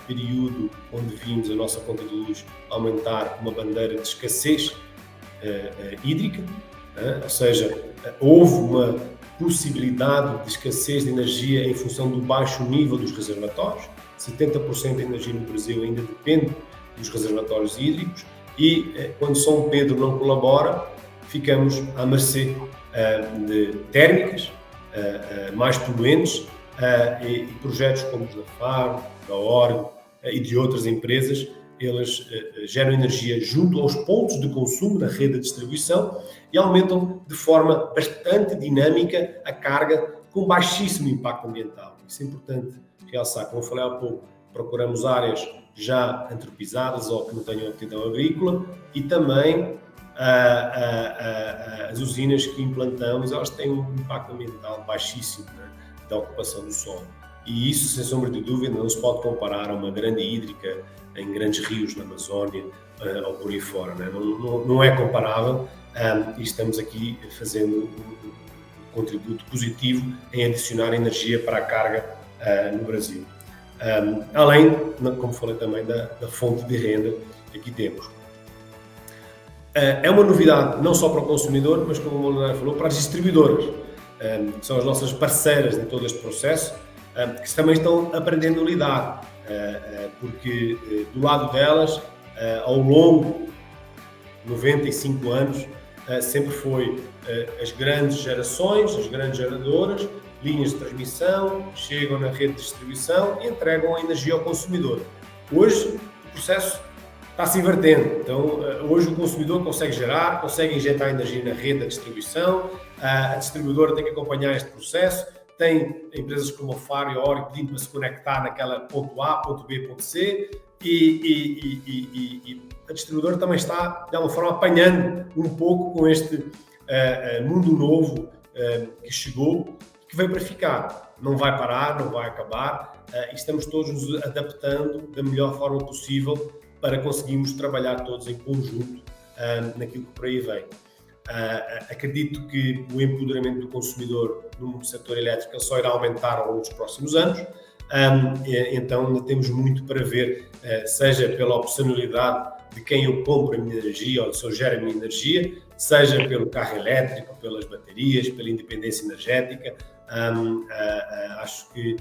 N: período onde vimos a nossa conta de luz aumentar uma bandeira de escassez hídrica, ou seja, houve uma possibilidade de escassez de energia em função do baixo nível dos reservatórios. 70% da energia no Brasil ainda depende dos reservatórios hídricos e quando São Pedro não colabora, ficamos à mercê de térmicas mais poluentes e projetos como os da FAR, da ORG e de outras empresas, eles geram energia junto aos pontos de consumo na rede de distribuição e aumentam de forma bastante dinâmica a carga com baixíssimo impacto ambiental. Isso é importante realçar. Como eu falei há pouco, procuramos áreas já antropizadas ou que não tenham aptidão agrícola e também as usinas que implantamos, elas têm um impacto ambiental baixíssimo, né, da ocupação do solo. E isso, sem sombra de dúvida, não se pode comparar a uma grande hídrica em grandes rios na Amazónia ou por aí fora. Né? Não é comparável e estamos aqui fazendo um contributo positivo em adicionar energia para a carga no Brasil. Além, como falei também, da fonte de renda que aqui temos. É uma novidade não só para o consumidor, mas como o Leonardo falou, para as distribuidoras, que são as nossas parceiras em todo este processo, que também estão aprendendo a lidar, porque do lado delas, ao longo de 95 anos, sempre foi as grandes gerações, as grandes geradoras, linhas de transmissão, chegam na rede de distribuição e entregam a energia ao consumidor. Hoje, o processo está-se invertendo. Então, hoje o consumidor consegue gerar, consegue injetar energia na rede da distribuição, a distribuidora tem que acompanhar este processo, tem empresas como a FAR e a ORG pedindo para se conectar naquela ponto A, ponto B, ponto C, e a distribuidora também está, de alguma forma, apanhando um pouco com este mundo novo que chegou, que veio para ficar. Não vai parar, não vai acabar, e estamos todos nos adaptando da melhor forma possível para conseguirmos trabalhar todos em conjunto naquilo que por aí vem. Acredito que o empoderamento do consumidor no setor elétrico só irá aumentar ao longo dos próximos anos, então ainda temos muito para ver, seja pela opcionalidade de quem eu compro a minha energia ou se eu gero a minha energia, seja pelo carro elétrico, pelas baterias, pela independência energética. Acho que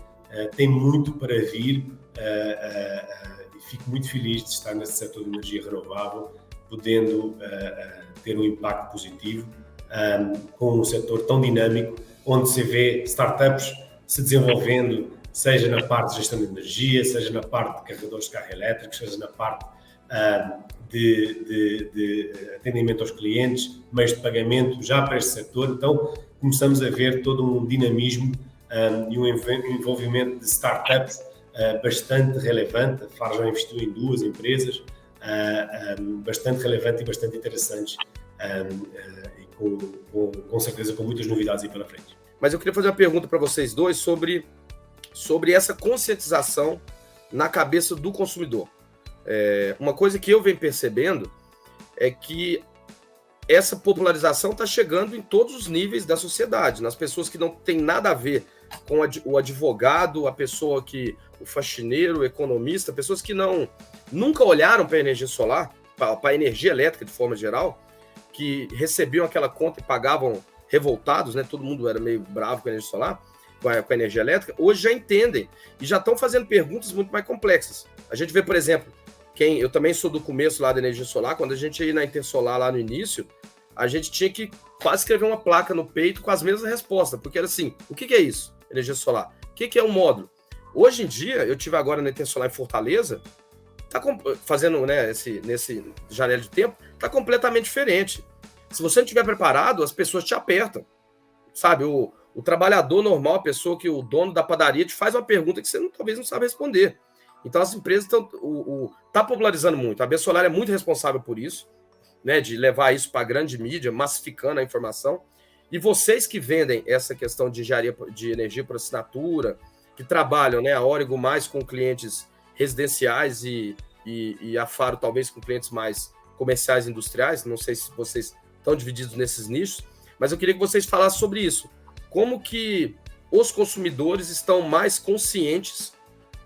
N: tem muito para vir e fico muito feliz de estar nesse setor de energia renovável, podendo ter um impacto positivo com um setor tão dinâmico, onde se vê startups se desenvolvendo, seja na parte de gestão de energia, seja na parte de carregadores de carro elétricos, seja na parte de atendimento aos clientes, meios de pagamento já para este setor. Então, começamos a ver todo um dinamismo e um envolvimento de startups bastante relevante. A FAR já investiu em 2 empresas bastante relevantes e bastante interessantes e com certeza com muitas novidades aí pela frente.
O: Mas eu queria fazer uma pergunta para vocês dois sobre essa conscientização na cabeça do consumidor. Uma coisa que eu venho percebendo é que essa popularização está chegando em todos os níveis da sociedade, nas pessoas que não têm nada a ver com o advogado, a pessoa o faxineiro, o economista, pessoas que nunca olharam para a energia solar, para a energia elétrica de forma geral, que recebiam aquela conta e pagavam revoltados, né? Todo mundo era meio bravo com a energia solar, com a energia elétrica, hoje já entendem e já estão fazendo perguntas muito mais complexas. A gente vê, por exemplo, eu também sou do começo lá da energia solar, quando a gente ia na Intersolar lá no início, a gente tinha que quase escrever uma placa no peito com as mesmas respostas, porque era assim, o que é isso, energia solar? O que é um módulo? Hoje em dia, eu tive agora na Intersolar em Fortaleza, tá fazendo, né, nesse janela de tempo, tá completamente diferente. Se você não estiver preparado, as pessoas te apertam, sabe? O trabalhador normal, a pessoa que o dono da padaria te faz uma pergunta que você talvez não sabe responder. Então, as empresas estão popularizando muito. A Bensolar é muito responsável por isso, né, de levar isso para a grande mídia, massificando a informação. E vocês que vendem essa questão de engenharia de energia por assinatura, que trabalham, né, a Origo mais com clientes residenciais e a Faro talvez com clientes mais comerciais e industriais, não sei se vocês estão divididos nesses nichos, mas eu queria que vocês falassem sobre isso. Como que os consumidores estão mais conscientes,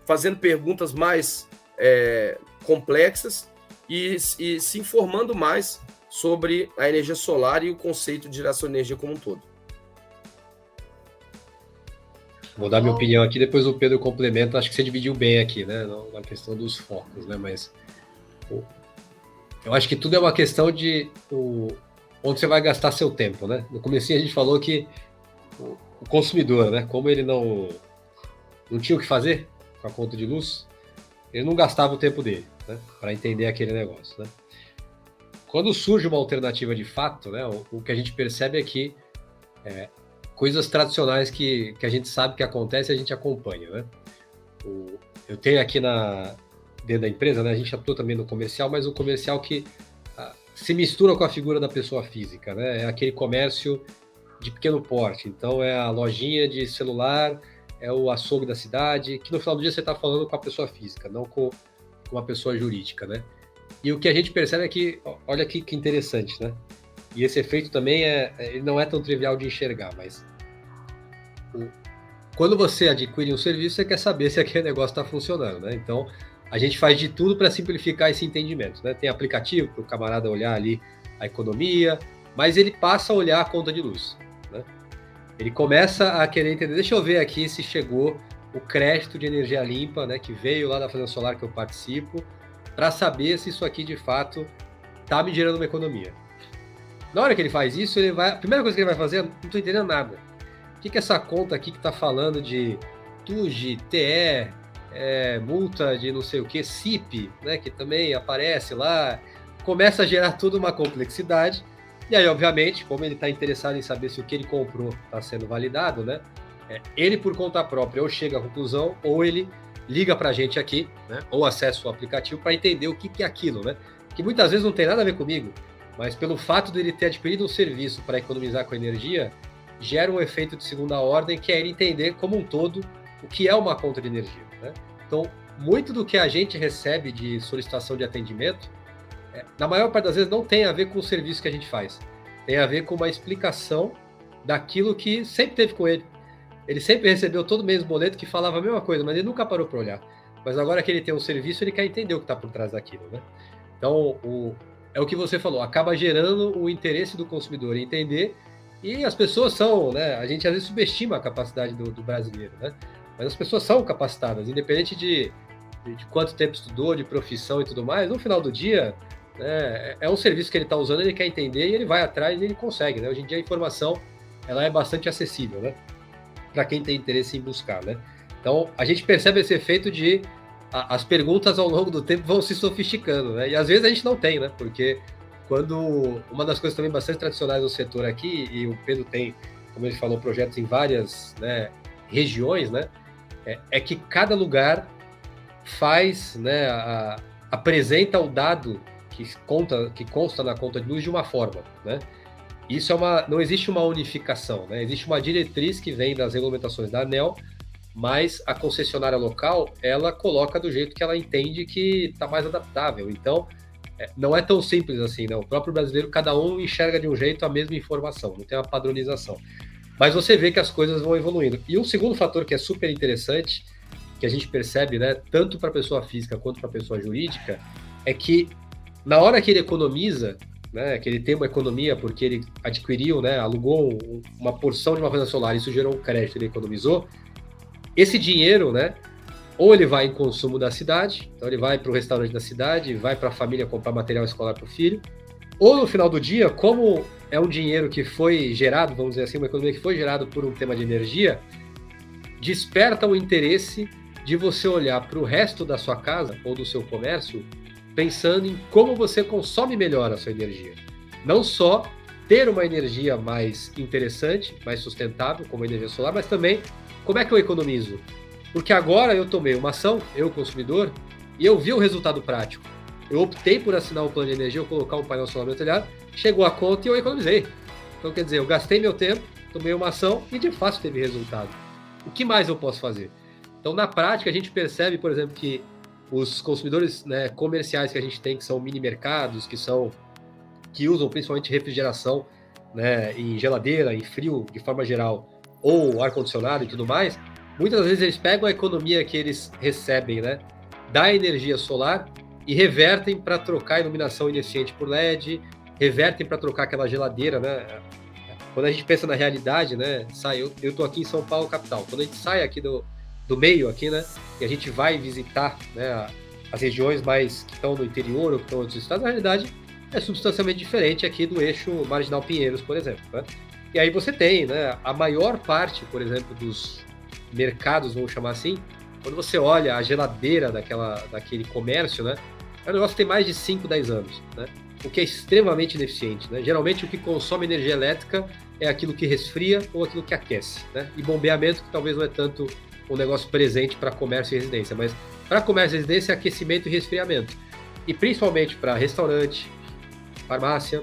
O: fazendo perguntas mais complexas e se informando mais sobre a energia solar e o conceito de geração de energia como um todo.
A: Vou dar minha opinião aqui, depois o Pedro complementa. Acho que você dividiu bem aqui, né, na questão dos focos, né, mas eu acho que tudo é uma questão de onde você vai gastar seu tempo, né. No comecinho a gente falou que o consumidor, né, como ele não tinha o que fazer com a conta de luz, ele não gastava o tempo dele, né, para entender aquele negócio, né. Quando surge uma alternativa de fato, né, o que a gente percebe é que coisas tradicionais que a gente sabe que acontece, a gente acompanha, né. Eu tenho aqui dentro da empresa, né, a gente atua também no comercial, mas o comercial que se mistura com a figura da pessoa física, né, é aquele comércio de pequeno porte, então é a lojinha de celular, é o açougue da cidade, que no final do dia você está falando com a pessoa física, não com uma pessoa jurídica, né. E o que a gente percebe é que, olha que interessante, né, e esse efeito também ele não é tão trivial de enxergar, mas quando você adquire um serviço, você quer saber se aquele negócio está funcionando, né, então a gente faz de tudo para simplificar esse entendimento, né, tem aplicativo para o camarada olhar ali a economia, mas ele passa a olhar a conta de luz, né, ele começa a querer entender, deixa eu ver aqui se chegou o crédito de energia limpa, né, que veio lá da Fazenda Solar que eu participo, para saber se isso aqui de fato está me gerando uma economia. Na hora que ele faz isso, a primeira coisa que ele vai fazer, não estou entendendo nada. O que é essa conta aqui que está falando de TUG, TE, multa de não sei o que, CIP, né, que também aparece lá, começa a gerar toda uma complexidade, e aí, obviamente, como ele está interessado em saber se o que ele comprou está sendo validado, né, ele por conta própria ou chega à conclusão, ou ele liga para a gente aqui, né, ou acessa o aplicativo para entender o que é aquilo, né, que muitas vezes não tem nada a ver comigo, mas pelo fato dele ter adquirido um serviço para economizar com energia, gera um efeito de segunda ordem, que é ele entender como um todo o que é uma conta de energia, né? Então, muito do que a gente recebe de solicitação de atendimento, na maior parte das vezes não tem a ver com o serviço que a gente faz, tem a ver com uma explicação daquilo que sempre teve com ele. Ele sempre recebeu todo mês boleto que falava a mesma coisa, mas ele nunca parou para olhar. Mas agora que ele tem um serviço, ele quer entender o que está por trás daquilo, né? Então, é o que você falou, acaba gerando o interesse do consumidor em entender, e as pessoas são, né, a gente às vezes subestima a capacidade do brasileiro, né, mas as pessoas são capacitadas, independente de quanto tempo estudou, de profissão e tudo mais, no final do dia, né, é um serviço que ele está usando, ele quer entender e ele vai atrás e ele consegue, né, hoje em dia a informação, ela é bastante acessível, né, para quem tem interesse em buscar, né, então a gente percebe esse efeito de as perguntas ao longo do tempo vão se sofisticando, né? E às vezes a gente não tem, né? Porque quando uma das coisas também bastante tradicionais do setor aqui, e o Pedro tem, como ele falou, projetos em várias, né, regiões, né? É que cada lugar faz, né, apresenta o dado que consta na conta de luz de uma forma, né? Isso não existe uma unificação, né? Existe uma diretriz que vem das regulamentações da ANEEL, mas a concessionária local, ela coloca do jeito que ela entende que está mais adaptável. Então, não é tão simples assim, né? O próprio brasileiro, cada um enxerga de um jeito a mesma informação, não tem uma padronização. Mas você vê que as coisas vão evoluindo. E um segundo fator que é super interessante, que a gente percebe, né, tanto para a pessoa física quanto para a pessoa jurídica, é que na hora que ele economiza, né, que ele tem uma economia porque ele adquiriu, né, alugou uma porção de uma fazenda solar, isso gerou um crédito, ele economizou, esse dinheiro, né, ou ele vai em consumo da cidade, então ele vai para o restaurante da cidade, vai para a família comprar material escolar para o filho, ou no final do dia, como é um dinheiro que foi gerado, vamos dizer assim, uma economia que foi gerada por um tema de energia, desperta o interesse de você olhar para o resto da sua casa ou do seu comércio, pensando em como você consome melhor a sua energia. Não só ter uma energia mais interessante, mais sustentável, como a energia solar, mas também como é que eu economizo. Porque agora eu tomei uma ação, eu consumidor, e eu vi o resultado prático. Eu optei por assinar um plano de energia, eu colocar um painel solar no meu telhado, chegou a conta e eu economizei. Então, quer dizer, eu gastei meu tempo, tomei uma ação e de fato teve resultado. O que mais eu posso fazer? Então, na prática, a gente percebe, por exemplo, que os consumidores, né, comerciais que a gente tem, que são mini mercados, que usam principalmente refrigeração, né, em geladeira, em frio, de forma geral, ou ar-condicionado e tudo mais, muitas vezes eles pegam a economia que eles recebem, né, da energia solar e revertem para trocar a iluminação ineficiente por LED, revertem para trocar aquela geladeira, né? Quando a gente pensa na realidade, né, eu tô aqui em São Paulo, capital. Quando a gente sai aqui do meio aqui, né, e a gente vai visitar, né, as regiões mais que estão no interior ou que estão em outros estados, na realidade é substancialmente diferente aqui do eixo Marginal Pinheiros, por exemplo, né? E aí você tem, né, a maior parte, por exemplo, dos mercados, vamos chamar assim, quando você olha a geladeira daquele comércio, né, é um negócio que tem mais de 5, 10 anos, né? O que é extremamente ineficiente, né? Geralmente o que consome energia elétrica é aquilo que resfria ou aquilo que aquece, né? E bombeamento, que talvez não é tanto um negócio presente para comércio e residência, mas para comércio e residência é aquecimento e resfriamento. E principalmente para restaurante, farmácia,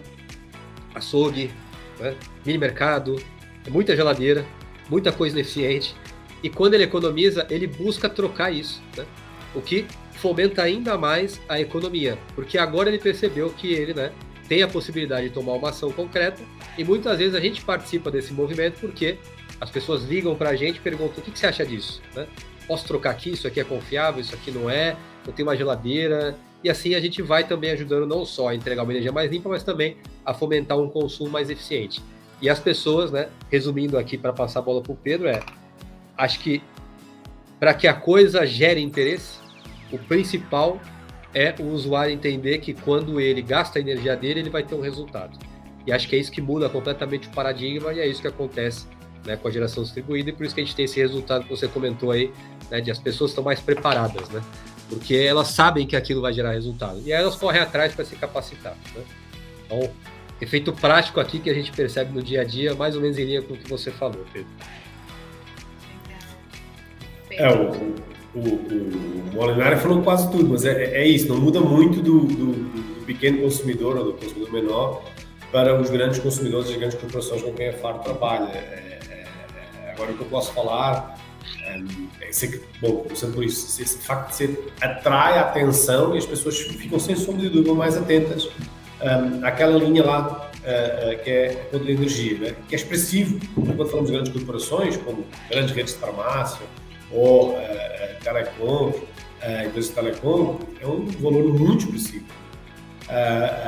A: açougue, né? Mini mercado, muita geladeira, muita coisa ineficiente. E quando ele economiza, ele busca trocar isso, né? O que fomenta ainda mais a economia, porque agora ele percebeu que ele, né, tem a possibilidade de tomar uma ação concreta, e muitas vezes a gente participa desse movimento porque as pessoas ligam para a gente e perguntam: o que você acha disso? Né? Posso trocar aqui? Isso aqui é confiável? Isso aqui não é? Eu tenho uma geladeira. E assim a gente vai também ajudando não só a entregar uma energia mais limpa, mas também a fomentar um consumo mais eficiente. E as pessoas, né, resumindo aqui para passar a bola para o Pedro, acho que para que a coisa gere interesse, o principal é o usuário entender que quando ele gasta a energia dele, ele vai ter um resultado. E acho que é isso que muda completamente o paradigma, e é isso que acontece, né, com a geração distribuída, e por isso que a gente tem esse resultado que você comentou aí, né, de as pessoas estão mais preparadas, né, porque elas sabem que aquilo vai gerar resultado, e aí elas correm atrás para se capacitar, né? Então, efeito prático aqui que a gente percebe no dia a dia, mais ou menos em linha com o que você falou, Pedro.
N: O Molinari falou quase tudo, mas é isso, não muda muito do pequeno consumidor ou do consumidor menor para os grandes consumidores e as grandes corporações com quem a FAR trabalha. Agora, o que eu posso falar começando por isso, esse facto de ser atrai a atenção e as pessoas ficam, sem sombra de dúvida, mais atentas àquela linha lá que é contra a energia, né? Que é expressivo. Quando falamos de grandes corporações, como grandes redes de farmácia, ou telecom, empresas de telecom, é um valor muito expressivo,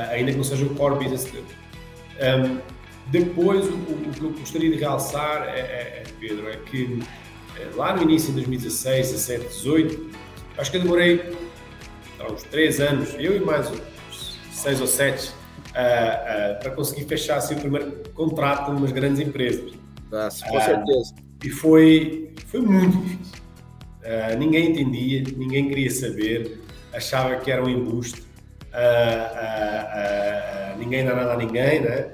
N: ainda que não seja o core business dele. Depois, o que eu gostaria de realçar, Pedro, é que lá no início, em 2016, 17, 18, acho que eu demorei uns 3 anos, eu e mais uns 6 ou 7, para conseguir fechar assim, o primeiro contrato com umas grandes empresas.
O: Com certeza.
N: E foi muito difícil. Ninguém entendia, ninguém queria saber, achava que era um embuste. Ninguém dá nada a ninguém, né?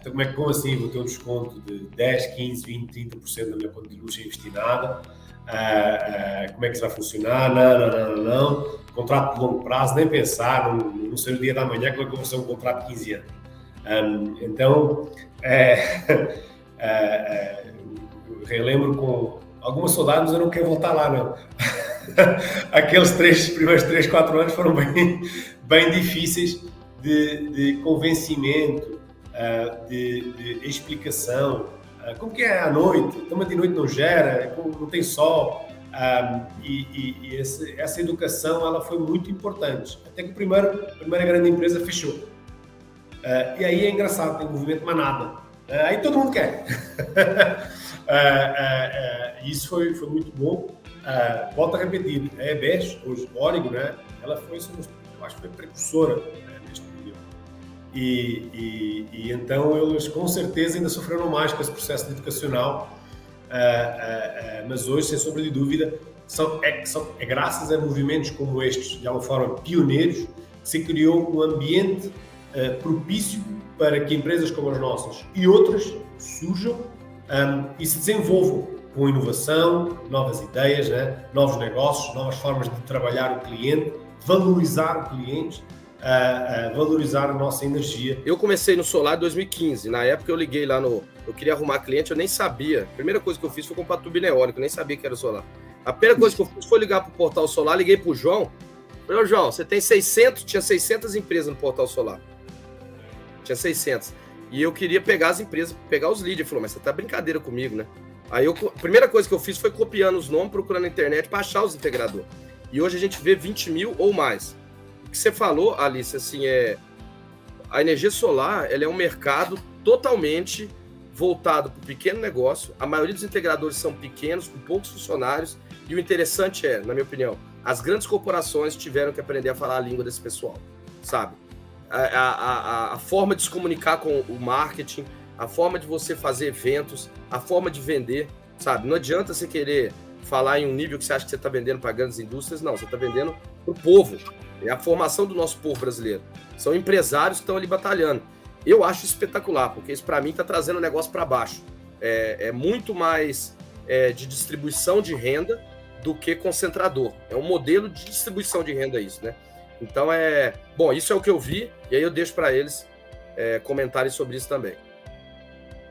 N: Então, como assim vou ter um desconto de 10, 15, 20, 30% da minha conta de luz sem investir nada? Como é que isso vai funcionar? Não. Contrato de longo prazo, nem pensar, não sei o dia da manhã como é que eu vou fazer um contrato de 15 anos. Então, eu relembro com algumas saudades, mas eu não quero voltar lá, não. Aqueles primeiros 3, 4 anos foram bem difíceis de convencimento, de explicação. Como que é à noite? Também de noite não gera, não tem sol. E essa educação ela foi muito importante. Até que a primeira grande empresa fechou. E aí é engraçado, tem movimento manada. Aí todo mundo quer. Isso foi muito bom. volto a repetir, a EBES, hoje Origo, né, ela foi, eu acho que foi precursora, né, neste período. E então eles com certeza ainda sofreram mais com esse processo educacional, mas hoje, sem sombra de dúvida, é graças a movimentos como estes, de alguma forma pioneiros, que se criou um ambiente propício para que empresas como as nossas e outras surjam e se desenvolvam com inovação, novas ideias, né? Novos negócios, novas formas de trabalhar o cliente, valorizar o cliente, valorizar a nossa energia.
O: Eu comecei no solar em 2015. Na época eu liguei lá eu queria arrumar cliente, eu nem sabia. A primeira coisa que eu fiz foi comprar turbina eólica, eu nem sabia que era solar. A primeira coisa que eu fiz foi ligar para o Portal Solar, liguei para o João. Falei, João, você tem tinha 600 empresas no Portal Solar. Tinha 600. E eu queria pegar as empresas, pegar os leads. Ele falou, mas você tá brincadeira comigo, né? Aí a primeira coisa que eu fiz foi copiando os nomes, procurando na internet para achar os integradores. E hoje a gente vê 20 mil ou mais. O que você falou, Alice, assim, a energia solar, ela é um mercado totalmente voltado para o pequeno negócio. A maioria dos integradores são pequenos, com poucos funcionários. E o interessante na minha opinião, as grandes corporações tiveram que aprender a falar a língua desse pessoal, sabe? A forma de se comunicar com o marketing, a forma de você fazer eventos, a forma de vender, sabe? Não adianta você querer falar em um nível que você acha que você está vendendo para grandes indústrias, não, você está vendendo para o povo. É a formação do nosso povo brasileiro. São empresários que estão ali batalhando. Eu acho espetacular, porque isso para mim está trazendo o negócio para baixo. É muito mais de distribuição de renda do que concentrador. É um modelo de distribuição de renda isso, né? Então bom, isso é o que eu vi, e aí eu deixo para eles comentarem sobre isso também.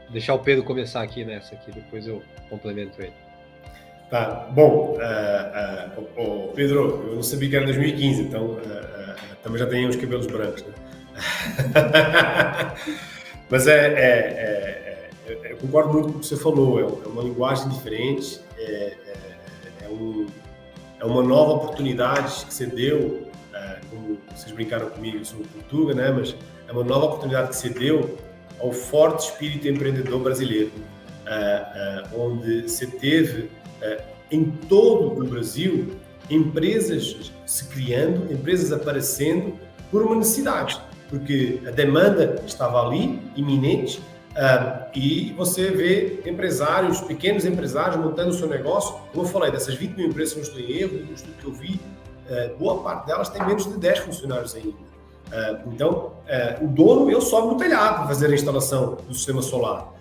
A: Vou deixar o Pedro começar aqui nessa aqui, depois eu complemento ele.
N: Tá, bom, Pedro, eu não sabia que era 2015, então também já tenho os cabelos brancos, né? Mas eu concordo muito com o que você falou, é uma linguagem diferente, é uma nova oportunidade que você deu, como vocês brincaram comigo, eu sou Portuga, né? Mas é uma nova oportunidade que você deu ao forte espírito empreendedor brasileiro, onde você teve em todo o Brasil empresas se criando, empresas aparecendo por uma necessidade, porque a demanda estava ali, iminente, e você vê empresários, pequenos empresários montando o seu negócio. Como eu falei, dessas 20 mil empresas, se não estou em erro, no estudo que eu vi, boa parte delas tem menos de 10 funcionários ainda. Então, o dono, ele sobe no telhado para fazer a instalação do sistema solar,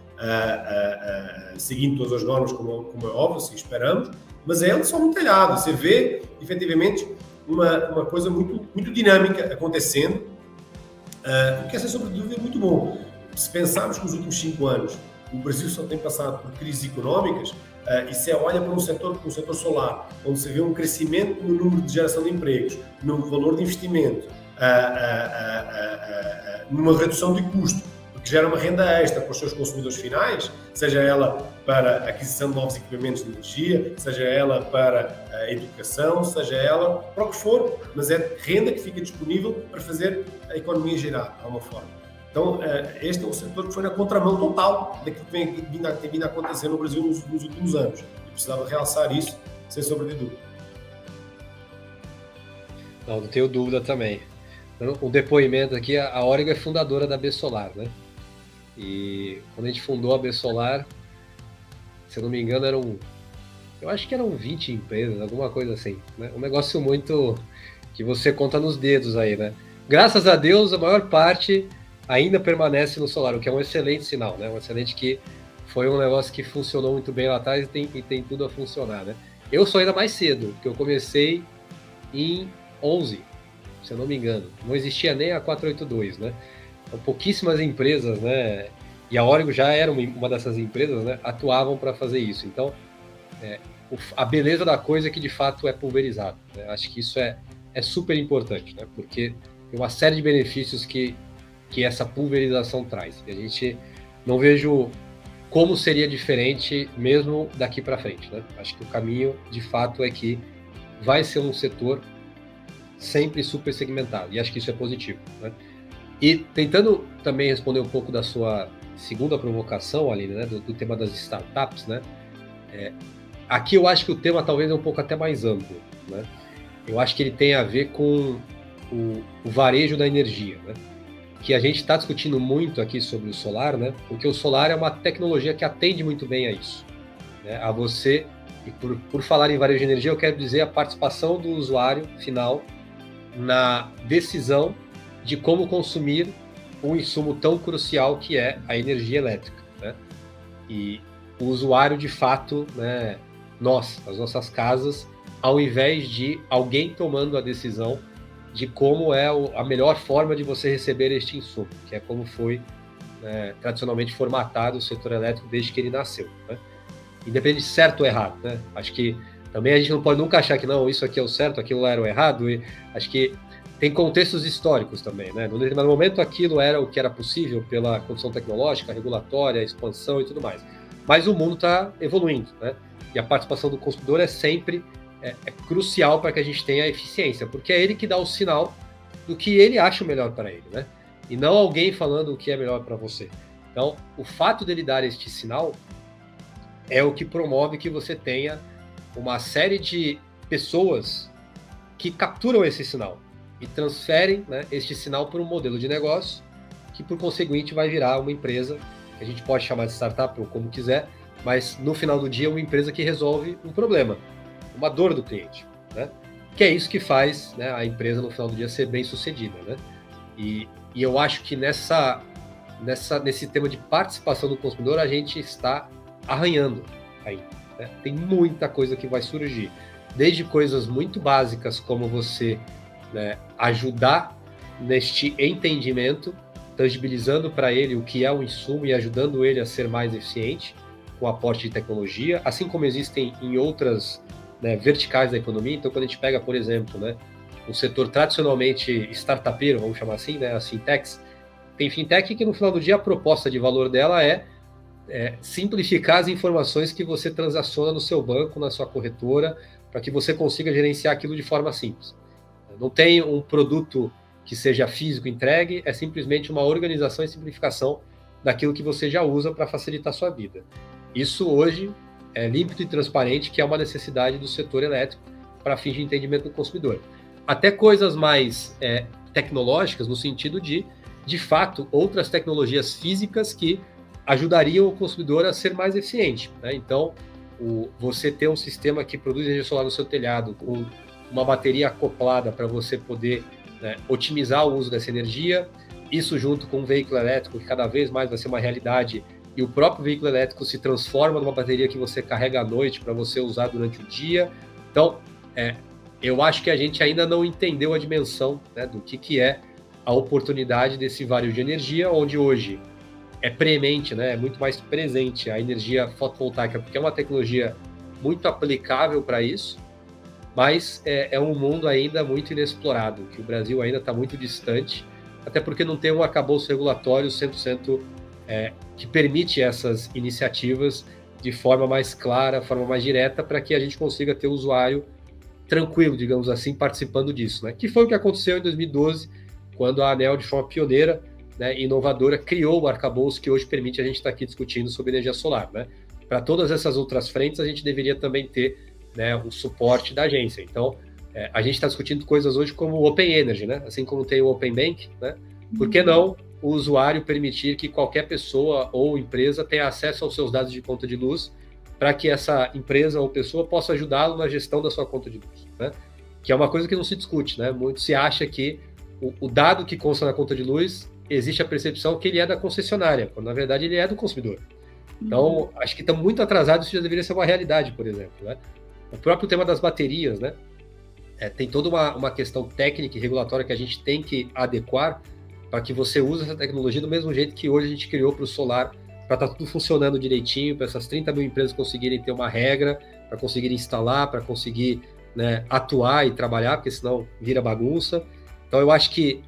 N: seguindo todas as normas, como é óbvio, assim esperamos, mas ele sobe no telhado. Você vê, efetivamente, uma coisa muito, muito dinâmica acontecendo, o que é, sem sombra de dúvida, muito bom. Se pensarmos que nos últimos 5 anos o Brasil só tem passado por crises económicas, e você olha para um setor solar, onde você vê um crescimento no número de geração de empregos, no valor de investimento, numa redução de custo, que gera uma renda extra para os seus consumidores finais, seja ela para a aquisição de novos equipamentos de energia, seja ela para a educação, seja ela para o que for, mas é renda que fica disponível para fazer a economia girar, de alguma forma. Então, este é um setor que foi na contramão total daquilo que tem vindo a acontecer no Brasil nos últimos anos. E precisava realçar isso, sem sombra de dúvida.
A: Não tenho dúvida também. O depoimento aqui, a Origo é fundadora da B-Solar, né? E quando a gente fundou a B-Solar, se eu não me engano, eu acho que eram 20 empresas, alguma coisa assim, né? Um negócio muito que você conta nos dedos aí, né? Graças a Deus, a maior parte ainda permanece no solar, o que é um excelente sinal, né? Um excelente que foi um negócio que funcionou muito bem lá atrás e tem tudo a funcionar, né? Eu sou ainda mais cedo, porque eu comecei em 11, se eu não me engano. Não existia nem a 482, né? Então, pouquíssimas empresas, né? E a Origo já era uma dessas empresas, né? Atuavam para fazer isso. Então, a beleza da coisa é que de fato é pulverizado, né? Acho que isso é super importante, né? Porque tem uma série de benefícios que essa pulverização traz. E a gente não vejo como seria diferente mesmo daqui para frente, né? Acho que o caminho, de fato, é que vai ser um setor sempre super segmentado. E acho que isso é positivo, né? E tentando também responder um pouco da sua segunda provocação, Aline, né? Do tema das startups, né? aqui eu acho que o tema talvez é um pouco até mais amplo, né? Eu acho que ele tem a ver com o varejo da energia, né? Que a gente está discutindo muito aqui sobre o solar, né? Porque o solar é uma tecnologia que atende muito bem a isso, né? A você, e por falar em varejo de energia, eu quero dizer a participação do usuário final na decisão de como consumir um insumo tão crucial que é a energia elétrica, né? E o usuário, de fato, né, as nossas casas, ao invés de alguém tomando a decisão de como é a melhor forma de você receber este insumo, que é como foi, né, tradicionalmente formatado o setor elétrico desde que ele nasceu, né? Independente de certo ou errado, né? Acho que também a gente não pode nunca achar que não, isso aqui é o certo, aquilo era o errado, e acho que tem contextos históricos também, né? No determinado momento aquilo era o que era possível pela condição tecnológica, regulatória, expansão e tudo mais. Mas o mundo está evoluindo, né? E a participação do consumidor é sempre crucial para que a gente tenha eficiência, porque é ele que dá o sinal do que ele acha melhor para ele, né? E não alguém falando o que é melhor para você. Então, o fato dele dar este sinal é o que promove que você tenha uma série de pessoas que capturam esse sinal e transferem, né, este sinal para um modelo de negócio que, por conseguinte, vai virar uma empresa, que a gente pode chamar de startup ou como quiser, mas no final do dia é uma empresa que resolve um problema, uma dor do cliente, né? Que é isso que faz, né, a empresa no final do dia ser bem sucedida, né? E eu acho que nesse tema de participação do consumidor a gente está arranhando aí, né? Tem muita coisa que vai surgir, desde coisas muito básicas como você, né, ajudar neste entendimento, tangibilizando para ele o que é o insumo e ajudando ele a ser mais eficiente com o aporte de tecnologia, assim como existem em outras, né, verticais da economia. Então, quando a gente pega, por exemplo, né, um setor tradicionalmente startupeiro, vamos chamar assim, né, as fintechs, tem fintech que no final do dia a proposta de valor dela é simplificar as informações que você transaciona no seu banco, na sua corretora, para que você consiga gerenciar aquilo de forma simples. Não tem um produto que seja físico entregue, é simplesmente uma organização e simplificação daquilo que você já usa para facilitar a sua vida. Isso hoje é límpido e transparente, que é uma necessidade do setor elétrico para fins de entendimento do consumidor. Até coisas mais tecnológicas, no sentido de fato, outras tecnologias físicas que ajudariam o consumidor a ser mais eficiente, né? Então, você ter um sistema que produz energia solar no seu telhado com uma bateria acoplada para você poder, né, otimizar o uso dessa energia, isso junto com um veículo elétrico que cada vez mais vai ser uma realidade, e o próprio veículo elétrico se transforma numa bateria que você carrega à noite para você usar durante o dia. Então, eu acho que a gente ainda não entendeu a dimensão, né, do que é a oportunidade desse varejo de energia, onde hoje é premente, né, é muito mais presente a energia fotovoltaica, porque é uma tecnologia muito aplicável para isso, mas é um mundo ainda muito inexplorado, que o Brasil ainda está muito distante, até porque não tem um arcabouço regulatório 100% que permite essas iniciativas de forma mais clara, forma mais direta, para que a gente consiga ter o usuário tranquilo, digamos assim, participando disso, né? Que foi o que aconteceu em 2012, quando a ANEEL, de forma pioneira, né, inovadora, criou o arcabouço que hoje permite a gente estar aqui discutindo sobre energia solar, né? Para todas essas outras frentes, a gente deveria também ter, né, o suporte da agência. Então, a gente está discutindo coisas hoje como o Open Energy, né? Assim como tem o Open Bank, né? Por que não o usuário permitir que qualquer pessoa ou empresa tenha acesso aos seus dados de conta de luz, para que essa empresa ou pessoa possa ajudá-lo na gestão da sua conta de luz, né? Que é uma coisa que não se discute, né? Muito se acha que o dado que consta na conta de luz, existe a percepção que ele é da concessionária, quando na verdade ele é do consumidor. Então, acho que estamos muito atrasados, isso já deveria ser uma realidade, por exemplo, né? O próprio tema das baterias, né? Tem toda uma questão técnica e regulatória que a gente tem que adequar para que você use essa tecnologia do mesmo jeito que hoje a gente criou para o solar, para estar tudo funcionando direitinho, para essas 30 mil empresas conseguirem ter uma regra, para conseguirem instalar, para conseguir, né, atuar e trabalhar, porque senão vira bagunça. Então, eu acho que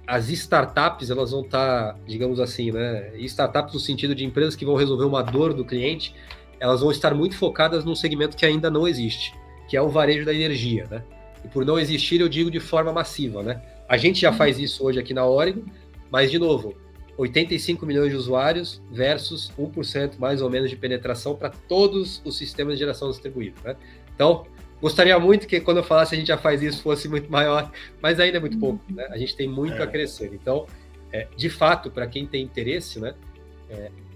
A: as startups, elas vão estar, digamos assim, né, startups no sentido de empresas que vão resolver uma dor do cliente, elas vão estar muito focadas num segmento que ainda não existe, que é o varejo da energia, né? E por não existir, eu digo de forma massiva, né? A gente já faz isso hoje aqui na Origo, mas, de novo, 85 milhões de usuários versus 1% mais ou menos de penetração para todos os sistemas de geração distribuída, né? Então, gostaria muito que quando eu falasse a gente já faz isso fosse muito maior, mas ainda é muito pouco, né? A gente tem muito a crescer. Então, de fato, para quem tem interesse, né,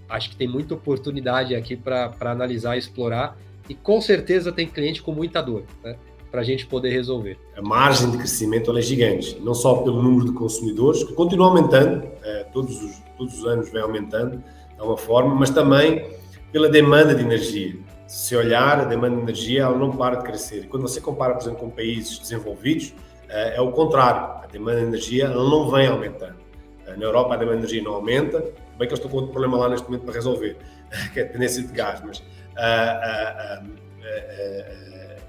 A: acho que tem muita oportunidade aqui para analisar e explorar, e com certeza tem cliente com muita dor, né, para a gente poder resolver.
N: A margem de crescimento é gigante, não só pelo número de consumidores, que continua aumentando, todos os anos vem aumentando de alguma forma, mas também pela demanda de energia. Se olhar, a demanda de energia ela não para de crescer. E quando você compara, por exemplo, com países desenvolvidos, é o contrário. A demanda de energia ela não vem aumentando. Na Europa a demanda de energia não aumenta, bem que eu estou com outro problema lá neste momento para resolver, que é a tendência de gás, mas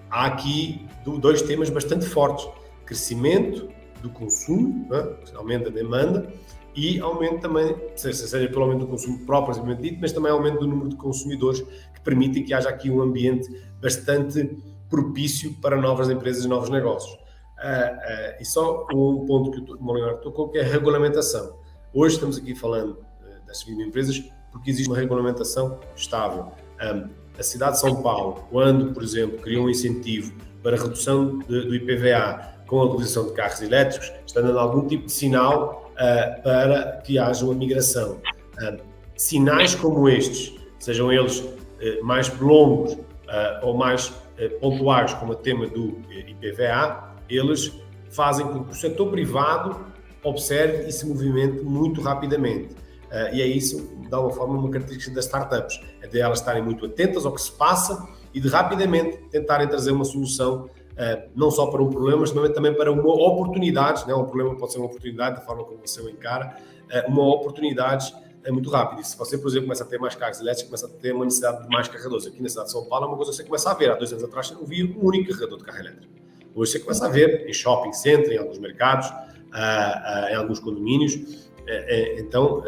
N: há aqui dois temas bastante fortes: crescimento do consumo, né? Aumento da demanda, e aumento também, seja pelo aumento do consumo propriamente dito, mas também aumento do número de consumidores que permitem que haja aqui um ambiente bastante propício para novas empresas e novos negócios. E só um ponto que o Molinari tocou, que é a regulamentação. Hoje estamos aqui falando das empresas porque existe uma regulamentação estável. A cidade de São Paulo, quando, por exemplo, criou um incentivo para a redução do IPVA com a utilização de carros elétricos, está dando algum tipo de sinal para que haja uma migração. Sinais como estes, sejam eles mais longos ou mais pontuais, como o tema do IPVA, eles fazem com que o setor privado observe e se movimente muito rapidamente. E é isso, de alguma forma, uma característica das startups, é de elas estarem muito atentas ao que se passa e de rapidamente tentarem trazer uma solução, não só para um problema, mas também para uma oportunidade, né? Um problema pode ser uma oportunidade, da forma como você o encara, uma oportunidade muito rápida. E se você, por exemplo, começa a ter mais carros elétricos, começa a ter uma necessidade de mais carregadores. Aqui na cidade de São Paulo é uma coisa que você começa a ver. Há 2 anos atrás você não via um único carregador de carro elétrico. Hoje você começa a ver em shopping center, em alguns mercados, em alguns condomínios. Então,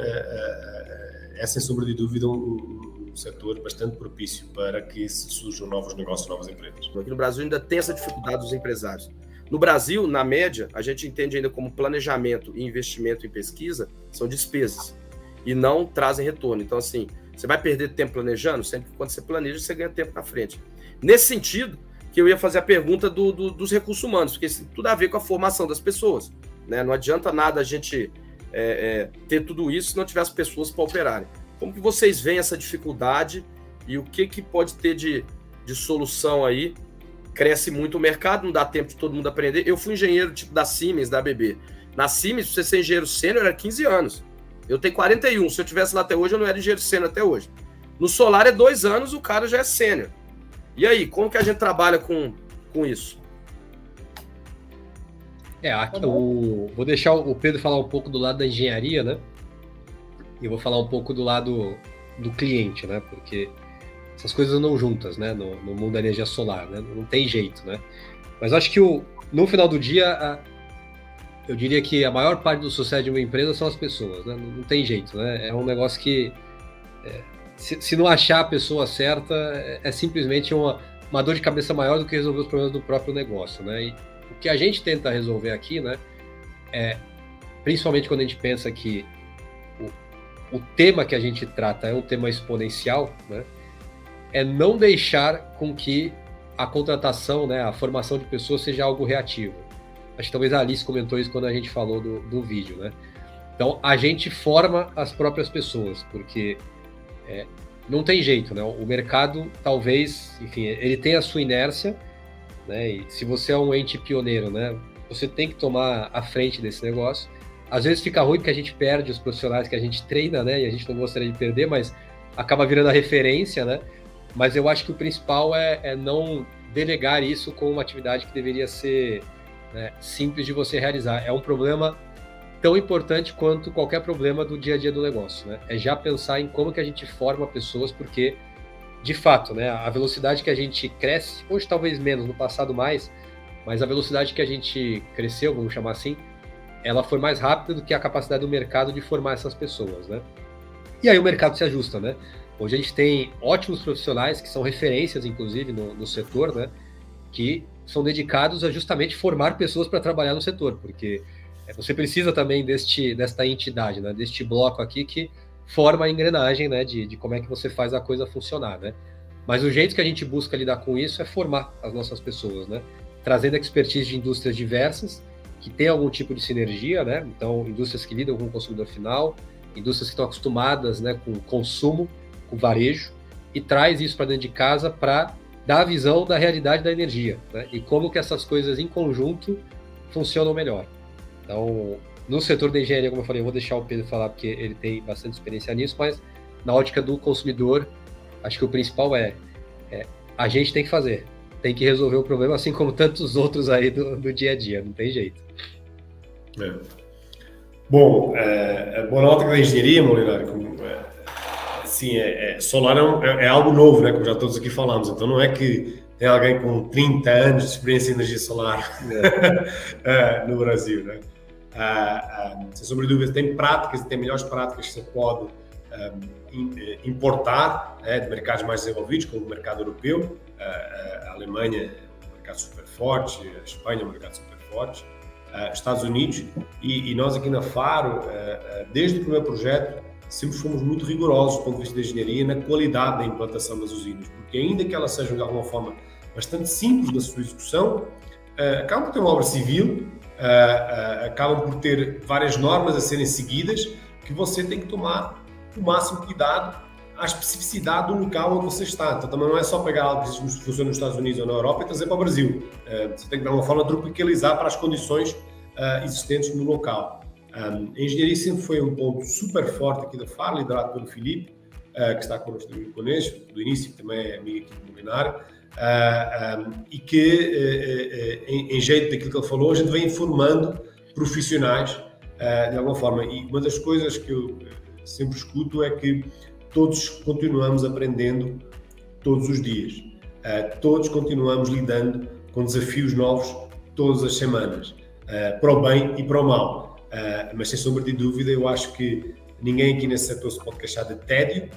N: é sem sombra de dúvida um setor bastante propício para que surjam novos negócios, novas empresas.
O: Aqui no Brasil ainda tem essa dificuldade dos empresários. No Brasil, na média, a gente entende ainda como planejamento e investimento em pesquisa são despesas e não trazem retorno. Então, assim, você vai perder tempo planejando, sempre que quando você planeja, você ganha tempo na frente. Nesse sentido, que eu ia fazer a pergunta dos recursos humanos, porque isso tem tudo a ver com a formação das pessoas, né? Não adianta nada a gente ter tudo isso se não tiver as pessoas para operarem. Como que vocês veem essa dificuldade e o que pode ter de solução aí? Cresce muito o mercado, não dá tempo de todo mundo aprender. Eu fui engenheiro tipo da Siemens, da ABB. Na Siemens, pra você ser engenheiro sênior, era 15 anos. Eu tenho 41. Se eu tivesse lá até hoje, eu não era engenheiro sênior até hoje. No solar é 2 anos, o cara já é sênior. E aí, como que a gente trabalha com isso?
A: Vou deixar o Pedro falar um pouco do lado da engenharia, né? E eu vou falar um pouco do lado do cliente, né? Porque essas coisas andam juntas, né? No mundo da energia solar, né? Não tem jeito, né? Mas acho que no final do dia, eu diria que a maior parte do sucesso de uma empresa são as pessoas, né? Não tem jeito, né? É um negócio que, se não achar a pessoa certa, é simplesmente uma dor de cabeça maior do que resolver os problemas do próprio negócio, né? E o que a gente tenta resolver aqui, né? Principalmente quando a gente pensa que o tema que a gente trata é um tema exponencial, né? É não deixar com que a contratação, né, a formação de pessoas seja algo reativo. Acho que talvez a Alice comentou isso quando a gente falou do vídeo, né? Então, a gente forma as próprias pessoas, porque não tem jeito, né? O mercado, talvez, enfim, ele tem a sua inércia, né? E se você é um ente pioneiro, né, você tem que tomar a frente desse negócio. Às vezes fica ruim porque a gente perde os profissionais que a gente treina, né? E a gente não gostaria de perder, mas acaba virando a referência, né? Mas eu acho que o principal é não delegar isso com uma atividade que deveria ser, né, simples de você realizar. É um problema tão importante quanto qualquer problema do dia a dia do negócio, né? É já pensar em como que a gente forma pessoas, porque, de fato, né, a velocidade que a gente cresce, hoje talvez menos, no passado mais, mas a velocidade que a gente cresceu, vamos chamar assim, ela foi mais rápida do que a capacidade do mercado de formar essas pessoas, né? E aí o mercado se ajusta, né? Hoje a gente tem ótimos profissionais que são referências, inclusive, no setor, né? Que são dedicados a justamente formar pessoas para trabalhar no setor, porque você precisa também desta entidade, né, deste bloco aqui que forma a engrenagem, né, de como é que você faz a coisa funcionar, né? Mas o jeito que a gente busca lidar com isso é formar as nossas pessoas, né? Trazendo expertise de indústrias diversas, que tem algum tipo de sinergia, né? Então, indústrias que lidam com o consumidor final, indústrias que estão acostumadas, né, com consumo, com varejo, e traz isso para dentro de casa para dar a visão da realidade da energia, né? E como que essas coisas em conjunto funcionam melhor. Então, no setor da engenharia, como eu falei, eu vou deixar o Pedro falar porque ele tem bastante experiência nisso, mas na ótica do consumidor, acho que o principal é a gente tem que fazer, tem que resolver o problema, assim como tantos outros aí do dia a dia, não tem jeito.
N: Bom, boa nota da engenharia, Molinari, assim, solar é algo novo, né, como já todos aqui falamos, então não é que tem alguém com 30 anos de experiência em energia solar no Brasil, né? Sem sombra de dúvida, tem práticas e tem melhores práticas que você pode importar, né, de mercados mais desenvolvidos, como o mercado europeu. A Alemanha é um mercado super forte, a Espanha é um mercado super forte, Estados Unidos, e nós aqui na Faro, desde o primeiro projeto, sempre fomos muito rigorosos do ponto de vista da engenharia na qualidade da implantação das usinas, porque ainda que elas sejam de alguma forma bastante simples na sua execução, acabam por ter uma obra civil, acabam por ter várias normas a serem seguidas que você tem que tomar o máximo cuidado à especificidade do local onde você está. Então também não é só pegar algo que funciona nos Estados Unidos ou na Europa e trazer para o Brasil. Você tem que, de alguma forma, tropicalizar para as condições existentes no local. A engenharia sempre foi um ponto super forte aqui da Faro, liderado pelo Filipe, que está connosco do início, que também é amigo aqui do Molinari, e que, em jeito daquilo que ele falou, a gente vem formando profissionais de alguma forma. E uma das coisas que eu sempre escuto é que todos continuamos aprendendo todos os dias. Todos continuamos lidando com desafios novos todas as semanas, para o bem e para o mal. Mas, sem sombra de dúvida, eu acho que ninguém aqui nesse setor se pode queixar de tédio.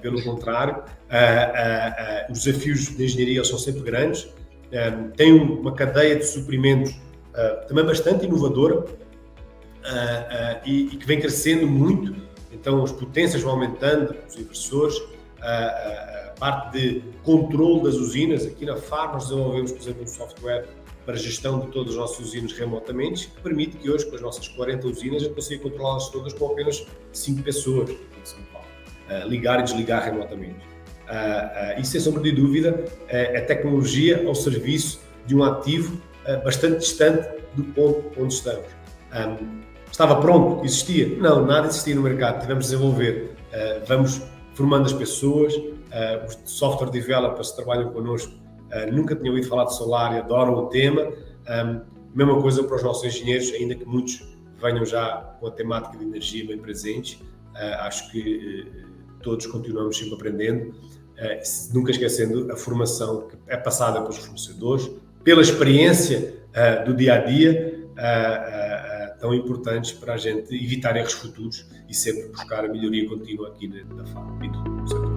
N: Pelo contrário, os desafios de engenharia são sempre grandes. Tem uma cadeia de suprimentos também bastante inovadora e que vem crescendo muito. Então as potências vão aumentando, os inversores, a parte de controle das usinas. Aqui na Faro nós desenvolvemos, por exemplo, um software para a gestão de todas as nossas usinas remotamente, que permite que hoje, com as nossas 40 usinas, a gente consiga controlá-las todas com apenas 5 pessoas em São Paulo. Ligar e desligar remotamente. E, sem sombra de dúvida, é tecnologia ao serviço de um ativo bastante distante do ponto onde estamos. Estava pronto? Existia? Não, nada existia no mercado. Tivemos de desenvolver. Vamos formando as pessoas, os software developers que trabalham connosco nunca tinham ouvido falar de solar e adoram o tema. Mesma coisa para os nossos engenheiros, ainda que muitos venham já com a temática de energia bem presentes. Acho que todos continuamos sempre aprendendo, nunca esquecendo a formação que é passada pelos fornecedores, pela experiência do dia-a-dia, tão importantes para a gente evitar erros futuros e sempre buscar a melhoria contínua aqui na Faro e do setor.